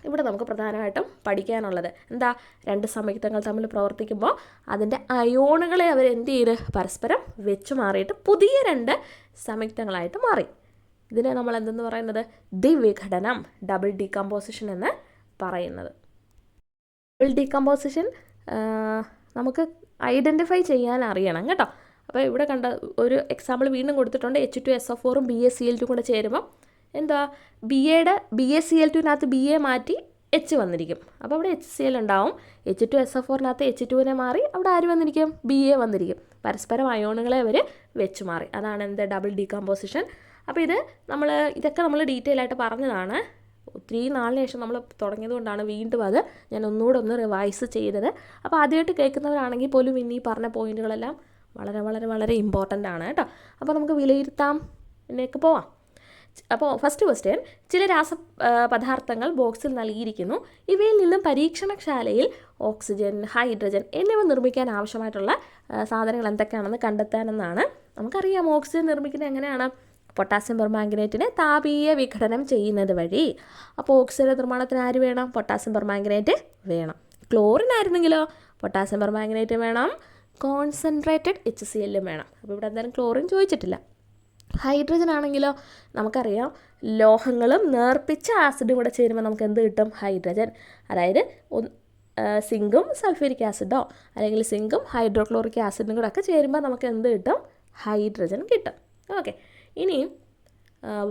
ഇവിടെ നമുക്ക് പ്രധാനമായിട്ടും പഠിക്കാനുള്ളത്. എന്താ? രണ്ട് സംയുക്തങ്ങൾ തമ്മിൽ പ്രവർത്തിക്കുമ്പോൾ അതിൻ്റെ അയോണുകളെ അവർ എന്ത് ചെയ്ത് പരസ്പരം വെച്ച് മാറിയിട്ട് പുതിയ രണ്ട് സംയുക്തങ്ങളായിട്ട് മാറി. ഇതിനെ നമ്മൾ എന്തെന്ന് പറയുന്നത്? ദ്വിവിഘടനം, ഡബിൾ ഡീകമ്പോസിഷൻ എന്ന് പറയുന്നത്. ഡബിൾ ഡീകമ്പോസിഷൻ നമുക്ക് ഐഡൻറ്റിഫൈ ചെയ്യാൻ അറിയണം കേട്ടോ. അപ്പോൾ ഇവിടെ കണ്ട ഒരു എക്സാമ്പിൾ വീണ്ടും കൊടുത്തിട്ടുണ്ട്. H2SO4ഉം BaCl2 കൂടെ ചേരുമ്പോൾ എന്താ? BaCl2നകത്ത് BA മാറ്റി H വന്നിരിക്കും. അപ്പോൾ അവിടെ HCl ഉണ്ടാവും. H2SO4നകത്ത് H2നെ മാറി അവിടെ ആര് വന്നിരിക്കും? BA വന്നിരിക്കും. പരസ്പരം അയോണുകളെ അവർ വെച്ച് മാറി. അതാണ് എന്ത്? Double decomposition. അപ്പോൾ ഇതൊക്കെ നമ്മൾ ഡീറ്റെയിൽ ആയിട്ട് പറഞ്ഞതാണ്. ഒത്തിരി നാളിന് ശേഷം നമ്മൾ തുടങ്ങിയതുകൊണ്ടാണ് വീണ്ടും അത് ഞാൻ ഒന്നുകൂടെ റിവൈസ് ചെയ്തത്. അപ്പോൾ ആദ്യമായിട്ട് കേൾക്കുന്നവരാണെങ്കിൽ പോലും ഇനി പറഞ്ഞ പോയിന്റുകളെല്ലാം വളരെ വളരെ വളരെ ഇമ്പോർട്ടൻ്റ് ആണ് കേട്ടോ. അപ്പോൾ നമുക്ക് വിലയിരുത്താം, എന്നേക്ക് പോവാം. അപ്പോൾ ഫസ്റ്റ് ക്വസ്റ്റ്യൻ, ചില പദാർത്ഥങ്ങൾ ബോക്സിൽ നൽകിയിരിക്കുന്നു. ഇവയിൽ നിന്നും പരീക്ഷണശാലയിൽ ഓക്സിജൻ, ഹൈഡ്രജൻ എന്നിവ നിർമ്മിക്കാൻ ആവശ്യമായിട്ടുള്ള സാധനങ്ങൾ എന്തൊക്കെയാണെന്ന് കണ്ടെത്താനെന്നാണ്. നമുക്കറിയാം ഓക്സിജൻ നിർമ്മിക്കുന്നത് എങ്ങനെയാണ്? പൊട്ടാസ്യം പെർമാംഗനേറ്റിനെ താപീയ വിഘടനം ചെയ്യുന്നത് വഴി. അപ്പോൾ ഓക്സിജൻ നിർമ്മാണത്തിന് ആര് വേണം? പൊട്ടാസ്യം പെർമാംഗനേറ്റ് വേണം. ക്ലോറിൻ ആയിരുന്നെങ്കിലോ പൊട്ടാസ്യം പെർമാംഗനേറ്റ് വേണം, കോൺസെൻട്രേറ്റഡ് HCl വേണം. അപ്പോൾ ഇവിടെ എന്തായാലും ക്ലോറിൻ ചോദിച്ചിട്ടില്ല. ഹൈഡ്രജൻ ആണെങ്കിലോ നമുക്കറിയാം ലോഹങ്ങളും നേർപ്പിച്ച ആസിഡും കൂടെ ചേരുമ്പോൾ നമുക്ക് എന്ത് കിട്ടും? ഹൈഡ്രജൻ. അതായത് സിങ്കും സൾഫ്യൂരിക് ആസിഡോ അല്ലെങ്കിൽ സിങ്കും ഹൈഡ്രോക്ലോറിക് ആസിഡും കൂടെ ഒക്കെ ചേരുമ്പോൾ നമുക്ക് എന്ത് കിട്ടും? ഹൈഡ്രജൻ കിട്ടും. ഓക്കെ, ഇനി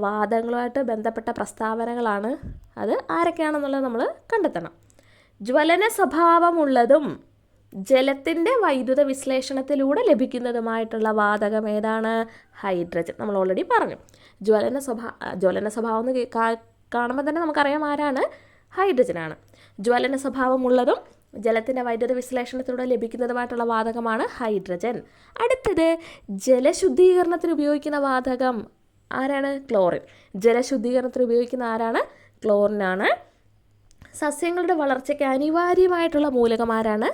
വാതകങ്ങളുമായിട്ട് ബന്ധപ്പെട്ട പ്രസ്താവനകളാണ്. അത് ആരൊക്കെയാണെന്നുള്ളത് നമ്മൾ കണ്ടെത്തണം. ജ്വലന സ്വഭാവമുള്ളതും ജലത്തിൻ്റെ വൈദ്യുത വിശ്ലേഷണത്തിലൂടെ ലഭിക്കുന്നതുമായിട്ടുള്ള വാതകം ഏതാണ്? ഹൈഡ്രജൻ. നമ്മൾ ഓൾറെഡി പറഞ്ഞു. ജ്വലന സ്വഭാവം എന്ന് കാണുമ്പോൾ തന്നെ നമുക്കറിയാം ആരാണ്? ഹൈഡ്രജനാണ്. ജ്വലന സ്വഭാവമുള്ളതും ജലത്തിൻ്റെ വൈദ്യുത വിശ്ലേഷണത്തിലൂടെ ലഭിക്കുന്നതുമായിട്ടുള്ള വാതകമാണ് ഹൈഡ്രജൻ. അടുത്തത്, ജലശുദ്ധീകരണത്തിന് ഉപയോഗിക്കുന്ന വാതകം ആരാണ്? ക്ലോറിൻ. ജലശുദ്ധീകരണത്തിന് ഉപയോഗിക്കുന്ന ആരാണ്? ക്ലോറിനാണ്. സസ്യങ്ങളുടെ വളർച്ചയ്ക്ക് അനിവാര്യമായിട്ടുള്ള മൂലകം ആരാണ്?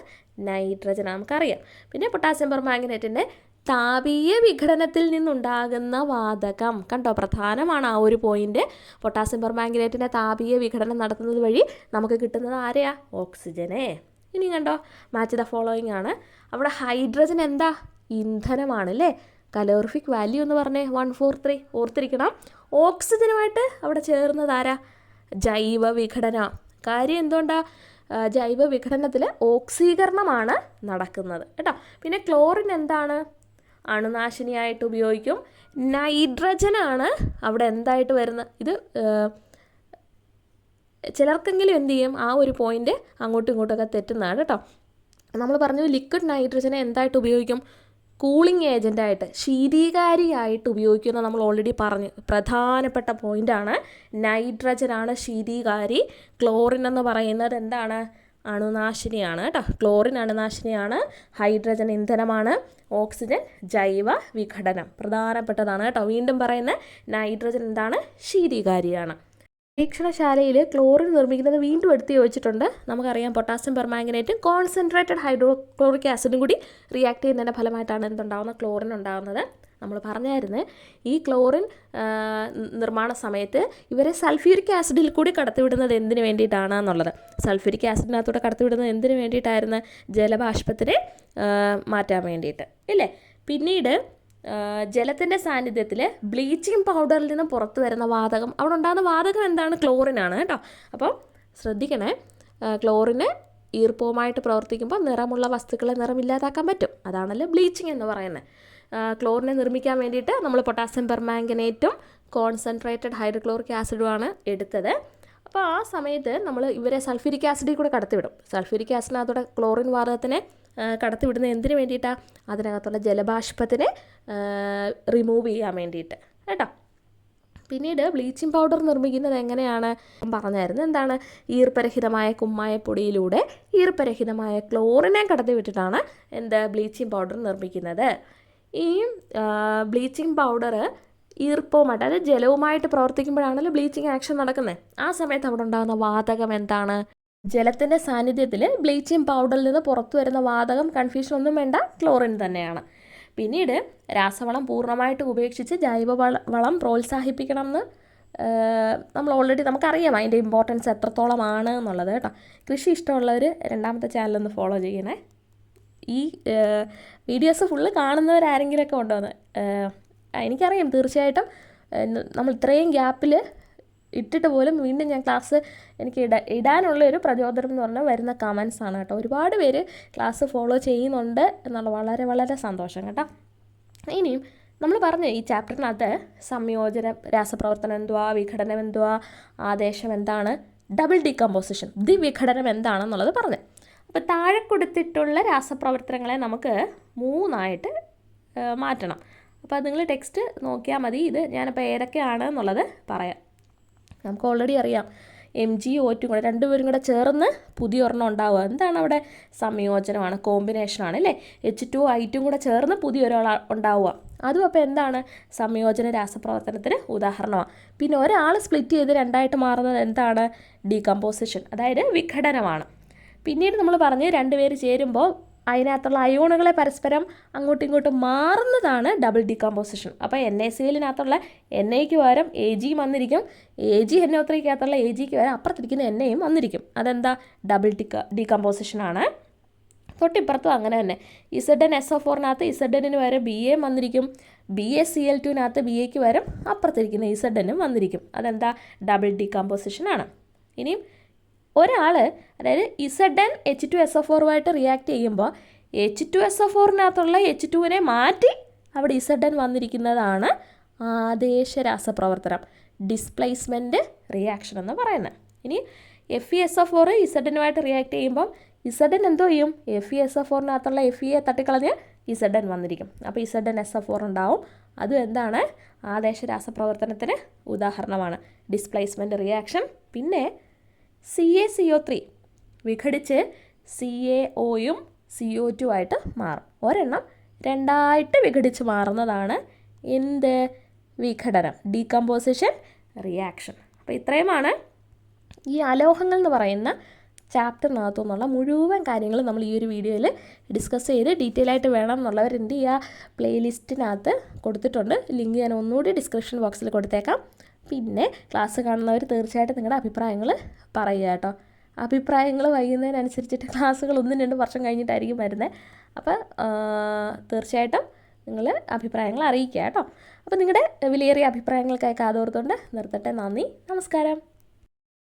നൈട്രജൻ. നമുക്കറിയാം. പിന്നെ പൊട്ടാസ്യം പെർമാംഗനേറ്റിൻ്റെ താപീയ വിഘടനത്തിൽ നിന്നുണ്ടാകുന്ന വാതകം കണ്ടോ, പ്രധാനമാണ് ആ ഒരു പോയിന്റ്. പൊട്ടാസ്യം പെർമാംഗനേറ്റിൻ്റെ താപീയ വിഘടനം നടത്തുന്നത് വഴി നമുക്ക് കിട്ടുന്നത് ആരെയാ? ഓക്സിജനെ. ഇനി കണ്ടോ, മാച്ച് ദ ഫോളോയിങ് ആണ്. അവിടെ ഹൈഡ്രജൻ എന്താ? ഇന്ധനമാണ് അല്ലേ? കലോറിഫിക് വാല്യൂ എന്ന് പറഞ്ഞേ 143 ഓർത്തിരിക്കണം. ഓക്സിജനുമായിട്ട് അവിടെ ചേർന്നത് ആരാ? ജൈവ വിഘടന. കാര്യം എന്തുകൊണ്ടാ? ജൈവ വിഘടനത്തിൽ ഓക്സീകരണമാണ് നടക്കുന്നത് കേട്ടോ. പിന്നെ ക്ലോറിൻ എന്താണ്? അണുനാശിനിയായിട്ട് ഉപയോഗിക്കും. നൈട്രജനാണ് അവിടെ എന്തായിട്ട് വരുന്നത്? ഇത് ചിലർക്കെങ്കിലും എന്ത് ചെയ്യും, ആ ഒരു പോയിന്റ് അങ്ങോട്ടും ഇങ്ങോട്ടൊക്കെ തെറ്റുന്നതാണ് കേട്ടോ. നമ്മൾ പറഞ്ഞു ലിക്വിഡ് നൈട്രജനെ എന്തായിട്ട് ഉപയോഗിക്കും? കൂളിംഗ് ഏജൻ്റായിട്ട്, ശീതീകാരിയായിട്ട് ഉപയോഗിക്കുന്ന നമ്മൾ ഓൾറെഡി പറഞ്ഞു. പ്രധാനപ്പെട്ട പോയിൻ്റാണ്. നൈട്രജനാണ് ശീതീകാരി. ക്ലോറിൻ എന്ന് പറയുന്നത് എന്താണ്? അണുനാശിനിയാണ് കേട്ടോ. ക്ലോറിൻ അണുനാശിനിയാണ്, ഹൈഡ്രജൻ ഇന്ധനമാണ്, ഓക്സിജൻ ജൈവ വിഘടനം. പ്രധാനപ്പെട്ടതാണ് കേട്ടോ. വീണ്ടും പറയുന്ന നൈട്രജൻ എന്താണ്? ശീതീകാരിയാണ്. പരീക്ഷണശാലയിൽ ക്ലോറിൻ നിർമ്മിക്കുന്നത് വീണ്ടും എടുത്ത് ചോദിച്ചിട്ടുണ്ട്. നമുക്കറിയാം പൊട്ടാസ്യം പെർമാംഗനേറ്റും കോൺസെൻട്രേറ്റഡ് ഹൈഡ്രോക്ലോറിക് ആസിഡും കൂടി റിയാക്ട് ചെയ്യുന്നതിൻ്റെ ഫലമായിട്ടാണ് എന്തുണ്ടാകുന്നത്? ക്ലോറിൻ ഉണ്ടാകുന്നത്. നമ്മൾ പറഞ്ഞായിരുന്നു ഈ ക്ലോറിൻ നിർമ്മാണ സമയത്ത് ഇവരെ സൾഫ്യൂരിക് ആസിഡിൽ കൂടി കടത്തിവിടുന്നത് എന്തിനു വേണ്ടിയിട്ടാണ് എന്നുള്ളത്. സൾഫ്യൂരിക് ആസിഡിനകത്തൂടെ കടത്തിവിടുന്നത് എന്തിനു വേണ്ടിയിട്ടായിരുന്നു? ജലബാഷ്പത്തിനെ മാറ്റാൻ വേണ്ടിയിട്ട് ഇല്ലേ. പിന്നീട് ജലത്തിൻ്റെ സാന്നിധ്യത്തിൽ ബ്ലീച്ചിങ് പൗഡറിൽ നിന്നും പുറത്തു വരുന്ന വാതകം, അവിടെ ഉണ്ടാകുന്ന വാതകം എന്താണ്? ക്ലോറിനാണ് കേട്ടോ. അപ്പോൾ ശ്രദ്ധിക്കണേ, ക്ലോറിന് ഈർപ്പവുമായിട്ട് പ്രവർത്തിക്കുമ്പോൾ നിറമുള്ള വസ്തുക്കളെ നിറമില്ലാതാക്കാൻ പറ്റും. അതാണല്ലോ ബ്ലീച്ചിങ് എന്ന് പറയുന്നത്. ക്ലോറിനെ നിർമ്മിക്കാൻ വേണ്ടിയിട്ട് നമ്മൾ പൊട്ടാസ്യം പെർമാംഗനേറ്റും കോൺസെൻട്രേറ്റഡ് ഹൈഡ്രോക്ലോറിക് ആസിഡുമാണ് എടുത്തത്. അപ്പോൾ ആ സമയത്ത് നമ്മൾ ഇവരെ സൾഫ്യൂരിക് ആസിഡിൽ കൂടെ കടത്തിവിടും. സൾഫ്യൂരിക് ആസിഡിനകത്തൂടെ ക്ലോറിൻ വാതകത്തിനെ കടത്തിവിടുന്നത് എന്തിനു വേണ്ടിയിട്ടാണ്? അതിനകത്തുള്ള ജലബാഷ്പത്തിനെ റിമൂവ് ചെയ്യാൻ വേണ്ടിയിട്ട് കേട്ടോ. പിന്നീട് ബ്ലീച്ചിങ് പൗഡർ നിർമ്മിക്കുന്നത് എങ്ങനെയാണ് പറഞ്ഞായിരുന്നു. എന്താണ്? ഈർപ്പരഹിതമായ കുമ്മായപ്പൊടിയിലൂടെ ഈർപ്പരഹിതമായ ക്ലോറിനെ കടത്തിവിട്ടിട്ടാണ് ബ്ലീച്ചിങ് പൗഡർ നിർമ്മിക്കുന്നത്. ഈ ബ്ലീച്ചിങ് പൗഡർ ഈർപ്പവുമായിട്ട്, അതായത് ജലവുമായിട്ട് പ്രവർത്തിക്കുമ്പോഴാണല്ലോ ബ്ലീച്ചിങ് ആക്ഷൻ നടക്കുന്നത്. ആ സമയത്ത് അവിടെ ഉണ്ടാകുന്ന വാതകം എന്താണ്? ജലത്തിൻ്റെ സാന്നിധ്യത്തിൽ ബ്ലീച്ചിങ് പൗഡറിൽ നിന്ന് പുറത്തു വരുന്ന വാതകം, കൺഫ്യൂഷൻ ഒന്നും വേണ്ട, ക്ലോറിൻ തന്നെയാണ്. പിന്നീട് രാസവളം പൂർണ്ണമായിട്ട് ഉപേക്ഷിച്ച് ജൈവവളം പ്രോത്സാഹിപ്പിക്കണം എന്ന് നമ്മൾ ഓൾറെഡി നമുക്കറിയാം അതിൻ്റെ ഇമ്പോർട്ടൻസ് എത്രത്തോളമാണ് എന്നുള്ളത് കേട്ടോ. കൃഷി ഇഷ്ടമുള്ളവർ രണ്ടാമത്തെ ചാനലൊന്ന് ഫോളോ ചെയ്യണേ. ഈ വീഡിയോസ് ഫുള്ള് കാണുന്നവരാരെങ്കിലുമൊക്കെ ഉണ്ടോയെന്ന് എനിക്കറിയാം. തീർച്ചയായിട്ടും നമ്മൾ ഇത്രയും ഗ്യാപ്പിൽ ഇട്ടിട്ട് പോലും വീണ്ടും ഞാൻ ക്ലാസ് എനിക്ക് ഇടാനുള്ളൊരു പ്രചോദനം എന്ന് പറഞ്ഞാൽ വരുന്ന കമൻസ് ആണ് കേട്ടോ. ഒരുപാട് പേര് ക്ലാസ് ഫോളോ ചെയ്യുന്നുണ്ട് എന്നുള്ള വളരെ വളരെ സന്തോഷം കേട്ടോ. ഇനിയും നമ്മൾ പറഞ്ഞു ഈ ചാപ്റ്ററിനകത്ത് സംയോജന രാസപ്രവർത്തനം എന്തുവാ, വിഘടനം എന്തുവാ, ആദേശം എന്താണ്, ഡബിൾ ഡീകമ്പോസിഷൻ, വിഘടനം എന്താണെന്നുള്ളത് പറഞ്ഞു. അപ്പോൾ താഴെ കൊടുത്തിട്ടുള്ള രാസപ്രവർത്തനങ്ങളെ നമുക്ക് 3 മാറ്റണം. അപ്പോൾ നിങ്ങൾ ടെക്സ്റ്റ് നോക്കിയാൽ മതി. ഇത് ഞാനിപ്പോൾ ഏതൊക്കെയാണ് എന്നുള്ളത് പറയാം. നമുക്ക് ഓൾറെഡി അറിയാം MgO2 കൂടെ രണ്ടുപേരും കൂടെ ചേർന്ന് പുതിയ ഒരെണ്ണം ഉണ്ടാവുക. എന്താണ് അവിടെ? സംയോജനമാണ്, കോമ്പിനേഷനാണ് അല്ലേ. H2O2 കൂടെ ചേർന്ന് പുതിയൊരാൾ ഉണ്ടാവുക. അതും അപ്പോൾ എന്താണ്? സംയോജന രാസപ്രവർത്തനത്തിന് ഉദാഹരണമാണ്. പിന്നെ ഒരാൾ സ്പ്ലിറ്റ് ചെയ്ത് രണ്ടായിട്ട് മാറുന്നത് എന്താണ്? ഡീകമ്പോസിഷൻ, അതായത് വിഘടനമാണ്. പിന്നീട് നമ്മൾ പറഞ്ഞ് രണ്ടുപേര് ചേരുമ്പോൾ അതിനകത്തുള്ള അയോണുകളെ പരസ്പരം അങ്ങോട്ടും ഇങ്ങോട്ടും മാറുന്നതാണ് ഡബിൾ ഡീകമ്പോസിഷൻ. അപ്പോൾ NaClനകത്തുള്ള NAയ്ക്ക് പകരം Ag വന്നിരിക്കും, AgNO3-കകത്തുള്ള Agക്ക് പകരം അപ്പുറത്തിരിക്കുന്ന NAയും വന്നിരിക്കും. അതെന്താ? ഡബിൾ ഡീകമ്പോസിഷനാണ്. തൊട്ടിപ്പുറത്തും അങ്ങനെ തന്നെ. ZnSO4-നകത്ത് Zn പകരം Ba വന്നിരിക്കും, BaCl2-നകത്ത് Baക്ക് പകരം അപ്പുറത്തിരിക്കുന്ന Zn വന്നിരിക്കും. അതെന്താ? ഡബിൾ ഡീകമ്പോസിഷനാണ്. ഇനിയും ഒരാൾ, അതായത് Zn H2SO4-ആയിട്ട് റിയാക്ട് ചെയ്യുമ്പോൾ H2SO4-നകത്തുള്ള H2-നെ മാറ്റി അവിടെ Zn വന്നിരിക്കുന്നതാണ് ആദേശ രാസപ്രവർത്തനം, ഡിസ്പ്ലേസ്മെൻറ്റ് റിയാക്ഷൻ എന്ന് പറയുന്നത്. ഇനി FeSO4 Zn-നുമായിട്ട് റിയാക്ട് ചെയ്യുമ്പം Zn എന്തോ ചെയ്യും? FeSO4-നകത്തുള്ള Fe തട്ടിക്കളഞ്ഞ് Zn വന്നിരിക്കും. അപ്പോൾ ZnSO4 ഉണ്ടാവും. അതും എന്താണ്? ആദേശ രാസപ്രവർത്തനത്തിന് ഉദാഹരണമാണ്, ഡിസ്പ്ലേസ്മെൻറ്റ് റിയാക്ഷൻ. പിന്നെ CaCO3 വിഘടിച്ച് CaOയും CO2 ആയിട്ട് മാറും. ഒരെണ്ണം രണ്ടായിട്ട് വിഘടിച്ച് മാറുന്നതാണ് എന്ത്? വിഘടനം, ഡീകമ്പോസിഷൻ റിയാക്ഷൻ. അപ്പോൾ ഇത്രയുമാണ് ഈ അലോഹങ്ങൾ എന്ന് പറയുന്ന ചാപ്റ്ററിനകത്തു നിന്നുള്ള മുഴുവൻ കാര്യങ്ങൾ നമ്മൾ ഈ ഒരു വീഡിയോയിൽ ഡിസ്കസ് ചെയ്ത് ഡീറ്റെയിൽ ആയിട്ട് വേണം എന്നുള്ളവർ എന്ത് ചെയ്യുക? പ്ലേലിസ്റ്റിനകത്ത് കൊടുത്തിട്ടുണ്ട്, ലിങ്ക് ഞാൻ ഒന്നുകൂടി ഡിസ്ക്രിപ്ഷൻ ബോക്സിൽ കൊടുത്തേക്കാം. പിന്നെ ക്ലാസ് കാണുന്നവർ തീർച്ചയായിട്ടും നിങ്ങളുടെ അഭിപ്രായങ്ങൾ പറയുക കേട്ടോ. അഭിപ്രായങ്ങൾ വൈകുന്നതിനനുസരിച്ചിട്ട് ക്ലാസ്സുകൾ 1-2 വർഷം കഴിഞ്ഞിട്ടായിരിക്കും വരുന്നത്. അപ്പോൾ തീർച്ചയായിട്ടും നിങ്ങൾ അഭിപ്രായങ്ങൾ അറിയിക്കുക കേട്ടോ. അപ്പോൾ നിങ്ങളുടെ വിലയേറിയ അഭിപ്രായങ്ങൾക്കായി കാതോർത്തുകൊണ്ട് നിർത്തട്ടെ. നന്ദി, നമസ്കാരം.